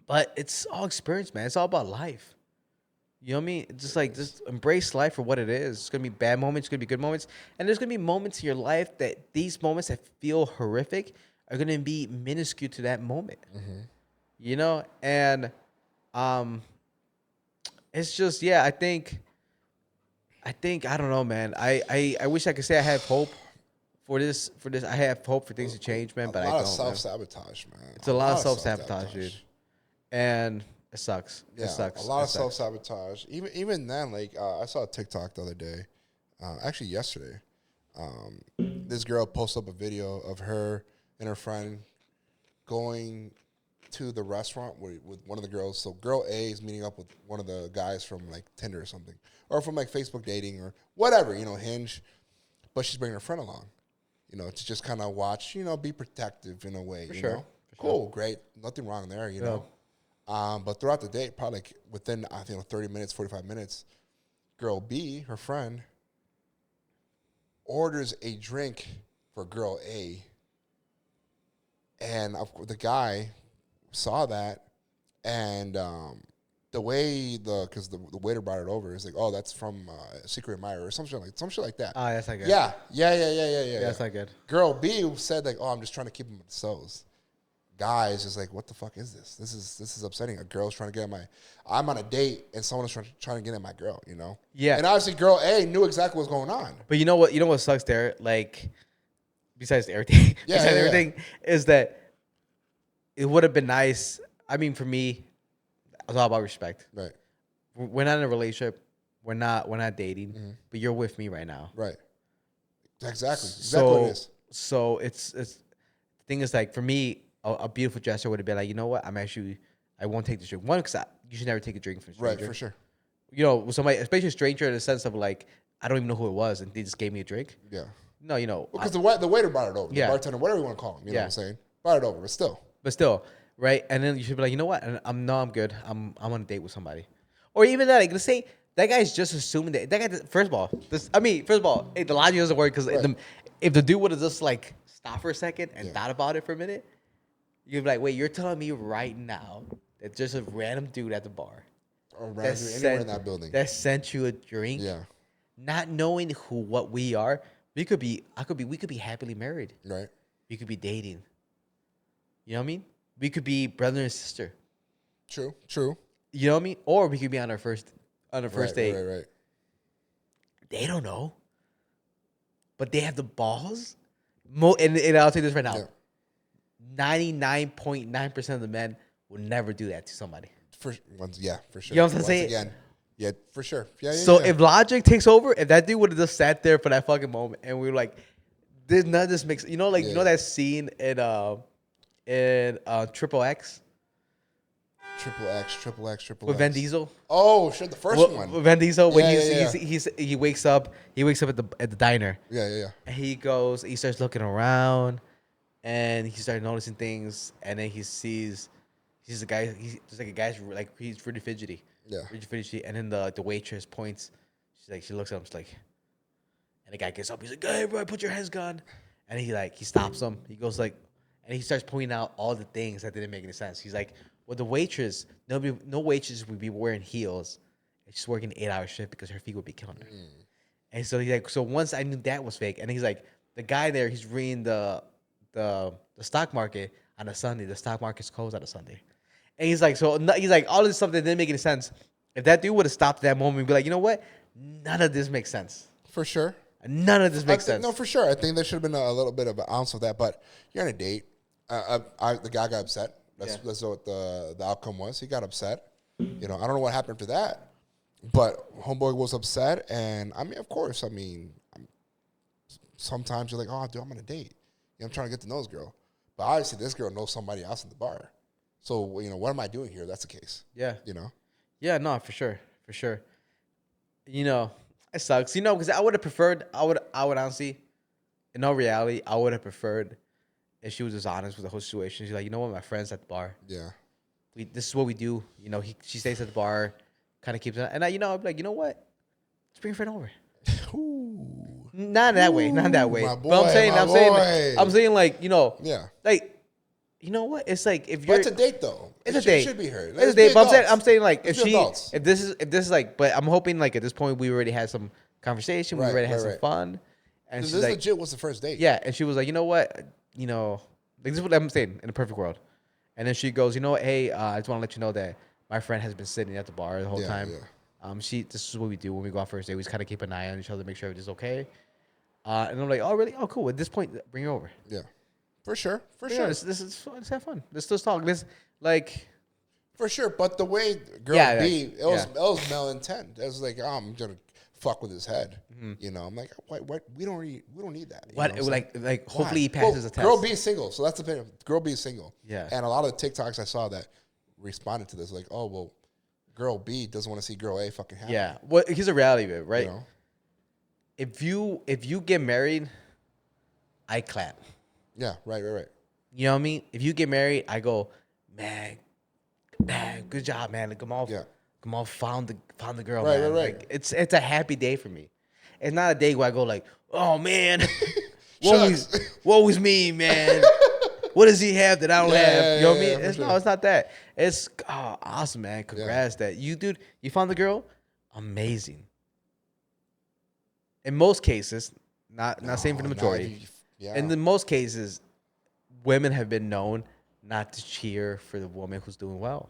But it's all experience, man. It's all about life. You know what I mean? It's just embrace life for what it is. It's gonna be bad moments. It's gonna be good moments, and there's gonna be moments in your life that these moments that feel horrific are going to be minuscule to that moment, you know? And it's just, yeah, I think, I don't know, man. I wish I could say I have hope for this. I have hope for things to change, man, but I don't. A lot of self-sabotage, man. It's a lot of self-sabotage, dude. And it sucks. Yeah, it sucks. A lot of self-sabotage. Even then, like, I saw a TikTok the other day, actually yesterday. This girl posted up a video of her and her friend going to the restaurant with one of the girls. So girl A is meeting up with one of the guys from like Tinder or something, or from like Facebook dating or whatever, you know, Hinge. But she's bringing her friend along, you know, to just kind of watch, you know, be protective in a way. You know? Cool, great, nothing wrong there, you know. But throughout the date, probably like within, I think, 30 minutes, 45 minutes, girl B, her friend, orders a drink for girl A. And the guy saw that, and the way because the waiter brought it over, is like, oh, that's from Secret Admirer or some shit like that. Oh, that's not good. Yeah. That's not good. Girl B said like, oh, I'm just trying to keep him at the toes. Guys just like, what the fuck is this? This is upsetting. A girl's trying to get at I'm on a date and someone's trying to get at my girl, you know? Yeah. And obviously girl A knew exactly what's going on. But you know what sucks there? Like, besides everything, is that it would have been nice. I mean, for me, it's all about respect. Right. We're not in a relationship. We're not dating. But you're with me right now. Right. Exactly. Exactly what it is. So it's the thing is like for me, a beautiful gesture would have been like, you know what? I won't take the drink. One, because you should never take a drink from a stranger. Right, for sure. You know, with somebody, especially a stranger, in the sense of like, I don't even know who it was, and they just gave me a drink. Yeah. No, you know, Because the waiter brought it over. The bartender, whatever you want to call him. You know what I'm saying? Brought it over, but still. Right? And then you should be like, you know what? And I'm good. I'm on a date with somebody, or even that. Like, let's say that guy's just assuming that guy. First of all, hey, the logic doesn't work because if the dude would have just like stopped for a second and thought about it for a minute, you'd be like, wait, you're telling me right now that just a random dude at the bar, or anywhere in that building that sent you a drink, not knowing what we are, we could be happily married, right? We could be dating. You know what I mean? We could be brother and sister. True. You know what I mean? Or we could be on our first date. Right. They don't know, but they have the balls. And I'll tell you this right now: 99.9% of the men will never do that to somebody. For sure. You know what I'm saying? Again, yeah, for sure. Yeah. So if logic takes over, if that dude would have just sat there for that fucking moment, and we were like, none of this makes, you know, like you know that scene in Triple X. Triple X. With Vin Diesel. Oh shit, the first one. With Vin Diesel when he wakes up at the diner. Yeah. And he starts looking around, and he starts noticing things, and then he sees a guy. He's just like a guy's like he's really fidgety. Yeah. Really fidgety, and then the waitress points. She looks at him, she's like, and the guy gets up. He's like, "Hey, bro, put your hands on," and he stops him. He goes like, and he starts pointing out all the things that didn't make any sense. He's like, well, the waitress, no waitress would be wearing heels. And she's working an 8-hour shift because her feet would be killing her. And so he's like, so once I knew that was fake, and he's like, the guy there, he's reading the stock market on a Sunday. The stock market's closed on a Sunday. And he's like, all this stuff that didn't make any sense. If that dude would have stopped at that moment and be like, you know what? None of this makes sense. For sure. None of this makes sense. No, for sure. I think there should have been a little bit of an ounce of that, but you're on a date. The guy got upset. That's what the outcome was. He got upset. You know, I don't know what happened after that, but homeboy was upset. And I mean, of course, sometimes you're like, oh, dude, I'm on a date. You know, I'm trying to get to know this girl. But obviously, this girl knows somebody else in the bar. So, you know, what am I doing here? If that's the case. Yeah. You know? Yeah, no, for sure. You know, it sucks. You know, because I would honestly, in all reality, I would have preferred if she was just honest with the whole situation. She's like, you know what, my friend's at the bar. Yeah. This is what we do. You know, she stays at the bar, kind of keeps it. And I'd be like, you know what? Let's bring your friend over. Ooh. Not that way. My boy, But I'm saying like, you know, like, you know what? It's like if you're. But it's a date though. It's a date. Should be her. It's a date. But I'm saying like if this is like, but I'm hoping like at this point we already had some conversation. We already had some fun. And this she's like, legit was the first date. Yeah, and she was like, you know what? You know, like this is what I'm saying in a perfect world. And then she goes, you know what? Hey, I just want to let you know that my friend has been sitting at the bar the whole time. Yeah. This is what we do when we go out first date. We just kind of keep an eye on each other, make sure everything's okay. And I'm like, oh really? Oh cool. At this point, bring her over. Yeah, for sure. This is fun. Let's have fun. Let's just talk. For sure. But the way girl B, it was malintent. It was like, oh, I'm gonna fuck with his head. Mm-hmm. You know, I'm like, what? We don't need that. What? Like hopefully he passes the test. Girl B is single, so that's the thing. Girl B is single. Yeah. And a lot of the TikToks I saw that responded to this, like, oh well, girl B doesn't want to see girl A fucking happy. Yeah. Well, here's a reality of it, right? You know? If you get married, I clap. Yeah. Right. You know what I mean? If you get married, I go, man, good job, man. Like, Gamal found the girl. Right. Like, it's a happy day for me. It's not a day where I go like, oh man, what was me, man? What does he have that I don't have? You know what I mean? It's not that. It's awesome, man. Congrats that you found the girl. Amazing. In most cases, not saying for the majority. In most cases, women have been known not to cheer for the woman who's doing well.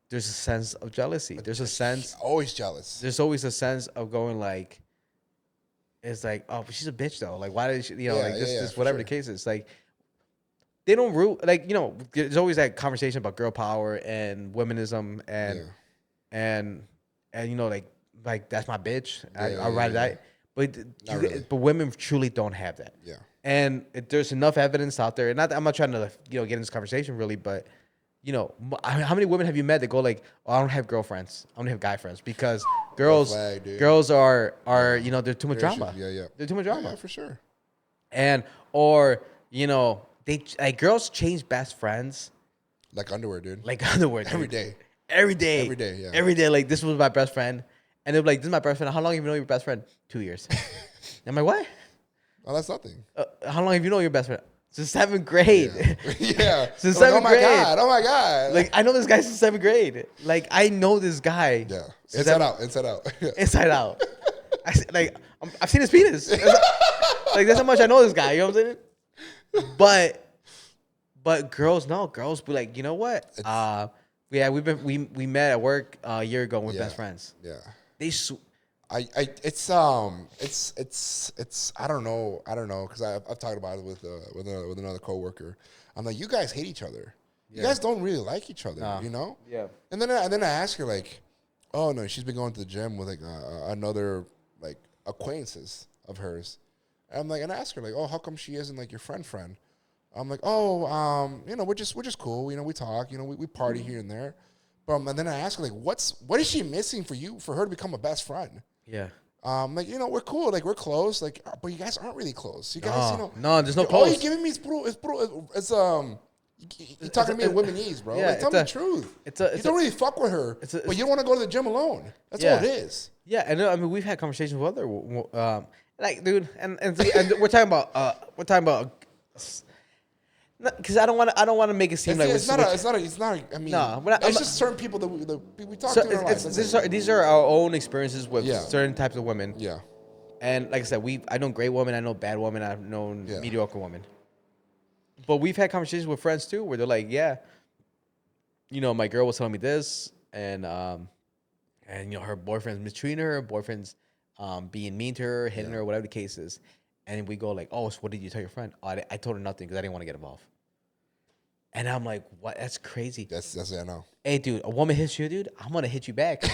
There's a sense of jealousy. There's a sense. Always jealous. There's always a sense of going like, it's like, oh, but she's a bitch though. Like, why did she, this whatever the case is. Like, they don't root like there's always that conversation about girl power and womenism and like that's my bitch. I ride that, but really. but women truly don't have that. Yeah. And there's enough evidence out there. And not, I'm not trying to get in this conversation really, but how many women have you met that go like, "Oh, I don't have girlfriends. I don't have guy friends," because girls are they're too much drama. Yeah. They're too much drama. Yeah, for sure. And or they like girls change best friends like underwear, dude. Like underwear, dude. Every day. Every day. Every day, yeah. Every day, like, this was my best friend. And they're like, this is my best friend. How long have you known your best friend? 2 years. I'm like, what? Oh, that's nothing. How long have you known your best friend? Since 7th grade. Yeah. Since 7th grade. Oh my God. Like, I know this guy since 7th grade. Like, I know this guy. Yeah. Inside out. Inside out. I've seen his penis. Like, that's how much I know this guy. You know what I'm saying? But girls, no. Girls be like, you know what? Yeah, we met at work a year ago and we're best friends. Yeah. It's I don't know because I've talked about it with another coworker. I'm like, you guys hate each other. You guys don't really like each other, you know? Yeah. And then I ask her like, oh no, she's been going to the gym with like another like acquaintances of hers. And I'm like, and I ask her like, oh, how come she isn't like your friend? I'm like, oh, we're just cool. We talk. We party here and there. And then I ask her like, what is she missing for her to become a best friend? Yeah. Like, we're cool. Like, we're close. Like, but you guys aren't really close. You guys, no, there's no close. All close. you're giving me is you're talking to me in womenese, bro. Yeah, like, tell me the truth. You don't really fuck with her, but you don't want to go to the gym alone. That's all it is. Yeah, and I mean, we've had conversations with other, like, dude, and we're talking about. Because I don't want to make it seem it's not. I mean, it's just certain people that we talk to in our life. These are our own experiences with certain types of women. Yeah. And like I said, I know great women, I know bad women, I've known mediocre women. But we've had conversations with friends too, where they're like, yeah, my girl was telling me this, and her boyfriend's mistreating her, boyfriend's being mean to her, hitting her, whatever the case is. And we go like, oh, so what did you tell your friend? Oh, I told her nothing because I didn't want to get involved. And I'm like, what? That's crazy. That's it, I know. Hey, dude, a woman hits you, dude, I'm going to hit you back.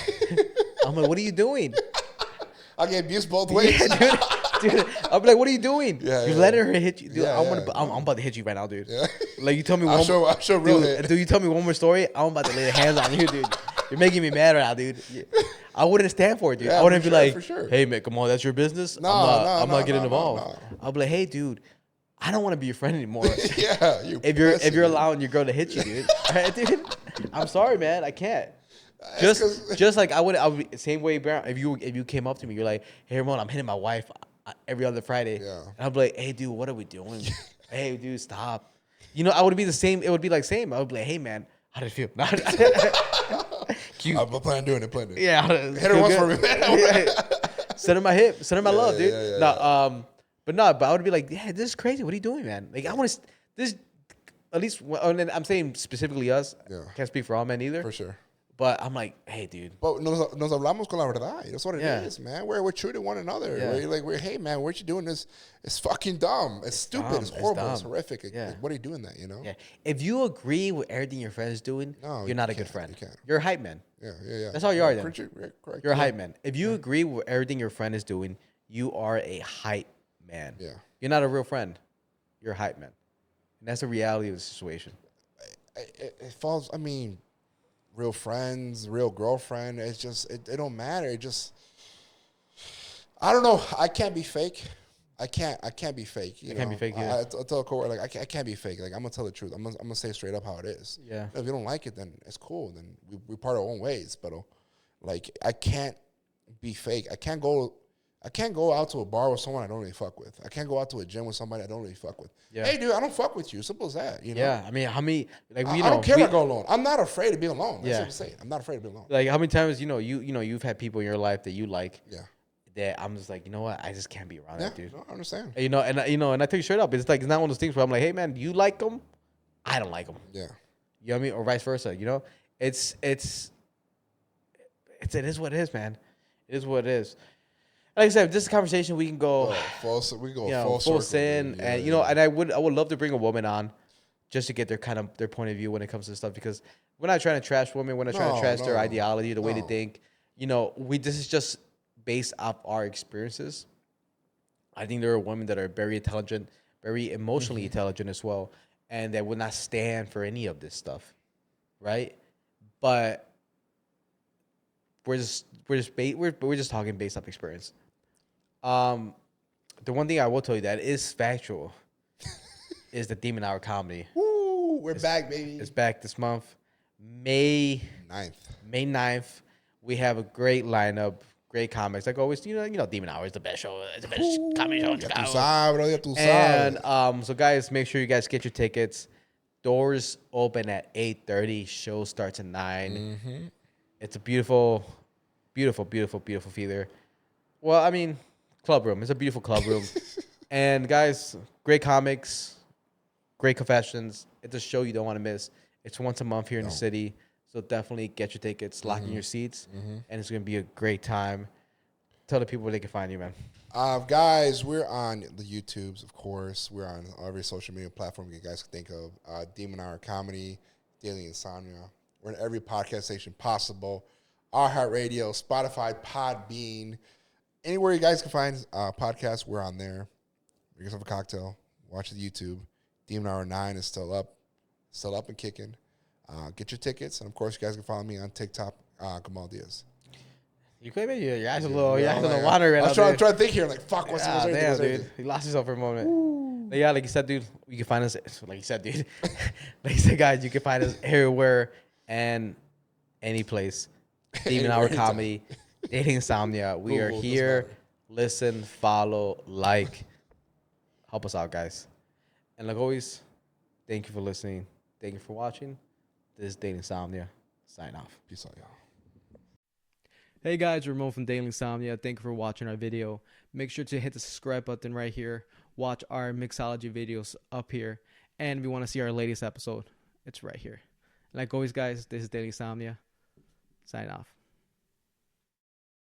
I'm like, what are you doing? I get abused both ways. Yeah, dude, I'm like, what are you doing? Yeah, You're letting her hit you. Dude, I'm about to hit you right now, dude. Yeah. Like, you tell me I'll show real hit. Dude, you tell me one more story, I'm about to lay hands on you, dude. You're making me mad right now, dude. I wouldn't stand for it, dude. I wouldn't be like, hey, man, come on, that's your business. No, I'm not getting involved. No. I'll be like, hey, dude, I don't want to be your friend anymore. Yeah, if you're allowing your girl to hit you, dude. Right, dude? I'm sorry, man, I can't. Just like I would same way, Brown. If you came up to me, you're like, hey, Ramon, I'm hitting my wife every other Friday. Yeah. And I'd be like, hey, dude, what are we doing? Hey, dude, stop. I would be the same. It would be like same. I would be like, hey, man, how did it feel? I'm planning on doing it. Yeah. Hit her once for me, man. Send her my hip. Send her my love, dude. Yeah. But I would be like, yeah, this is crazy. What are you doing, man? Like, I want to, this, at least, and I'm saying specifically us. Yeah. Can't speak for all men either. For sure. But I'm like, hey, dude. But nos hablamos con la verdad. That's what it is, man. We're true to one another. Yeah. Hey, man, what you doing is fucking dumb. It's stupid. Dumb. It's horrible. It's It's horrific. Yeah. Like, what are you doing that, Yeah. If you agree with everything your friend is doing, you're not a good friend. You can't. You're a hype man. Yeah. That's all you are then. Correct. You're a hype man. If you agree with everything your friend is doing, you are a hype man. Yeah. You're not a real friend. You're a hype man. And that's the reality of the situation. It falls, I mean, real friends, real girlfriend, it's just, it don't matter. It just, I don't know. I can't be fake. I can't be fake. You can't be fake, yeah. I tell a coworker, like, I can't be fake. Like, I'm going to tell the truth. I'm gonna say straight up how it is. Yeah. If you don't like it, then it's cool. Then we part our own ways. But, like, I can't be fake. I can't go out to a bar with someone I don't really fuck with. I can't go out to a gym with somebody I don't really fuck with. Yeah. Hey, dude, I don't fuck with you. Simple as that. You know? Yeah. I mean, how many, like, I don't care if I go alone. I'm not afraid of being alone. That's what I'm saying. I'm not afraid of being alone. Like, how many times, you've had people in your life that you like. Yeah. That I'm just like, you know what? I just can't be around that dude. No, I understand. And I tell you straight up, it's like, it's not one of those things where I'm like, hey, man, you like them? I don't like them. Yeah. You know what I mean? Or vice versa, it is what it is, man. It is what it is. Like I said, this conversation we can go full sin, and and I would love to bring a woman on just to get their point of view when it comes to stuff, because we're not trying to trash women. We're not trying to No, trash their no, ideology, the way they no. think. You know, this is just based off our experiences. I think there are women that are very intelligent, very emotionally intelligent as well, and that would not stand for any of this stuff, right? But we're just talking based off experience. The one thing I will tell you that is factual is the Demon Hour comedy. Woo, we're back, baby. It's back this month, May 9th. May 9th. We have a great lineup, great comics. Like always, Demon Hour is the best show. It's the best comedy show in Ya tú Chicago. sabes, bro. Ya tú sabes. And so guys, make sure you guys get your tickets. Doors open at 8:30. Show starts at 9. It's a beautiful, beautiful, beautiful, beautiful theater. Well, I mean, club room. It's a beautiful club room. And guys, great comics, great confessions. It's a show you don't want to miss. It's once a month here in the city. So definitely get your tickets, lock in your seats, and it's going to be a great time. Tell the people where they can find you, man. Guys, we're on the YouTubes, of course. We're on every social media platform you guys can think of. Demon Hour Comedy, Daily Insomnia. We're in every podcast station possible. iHeartRadio, Spotify, Podbean. Anywhere you guys can find podcasts, we're on there. Make yourself a cocktail. Watch the YouTube. Demon Hour 9 is still up and kicking. Get your tickets. And, of course, you guys can follow me on TikTok, Gamal Diaz. You claim it? Your eyes a little water right now. I'm trying to think here. Like, fuck, what's damn, dude. You lost yourself for a moment. But yeah, like you said, dude, you can find us. Like you said, dude. Like you said, guys, you can find us everywhere and any place. Demon Hour Comedy, Daily Insomnia. We are here. Listen, follow, like. Help us out, guys. And like always, thank you for listening. Thank you for watching. This is Daily Insomnia. Sign off. Peace out, y'all. Hey guys, Ramon from Daily Insomnia. Thank you for watching our video. Make sure to hit the subscribe button right here. Watch our mixology videos up here. And if you want to see our latest episode, it's right here. Like always, guys, this is Daily Insomnia. Sign off.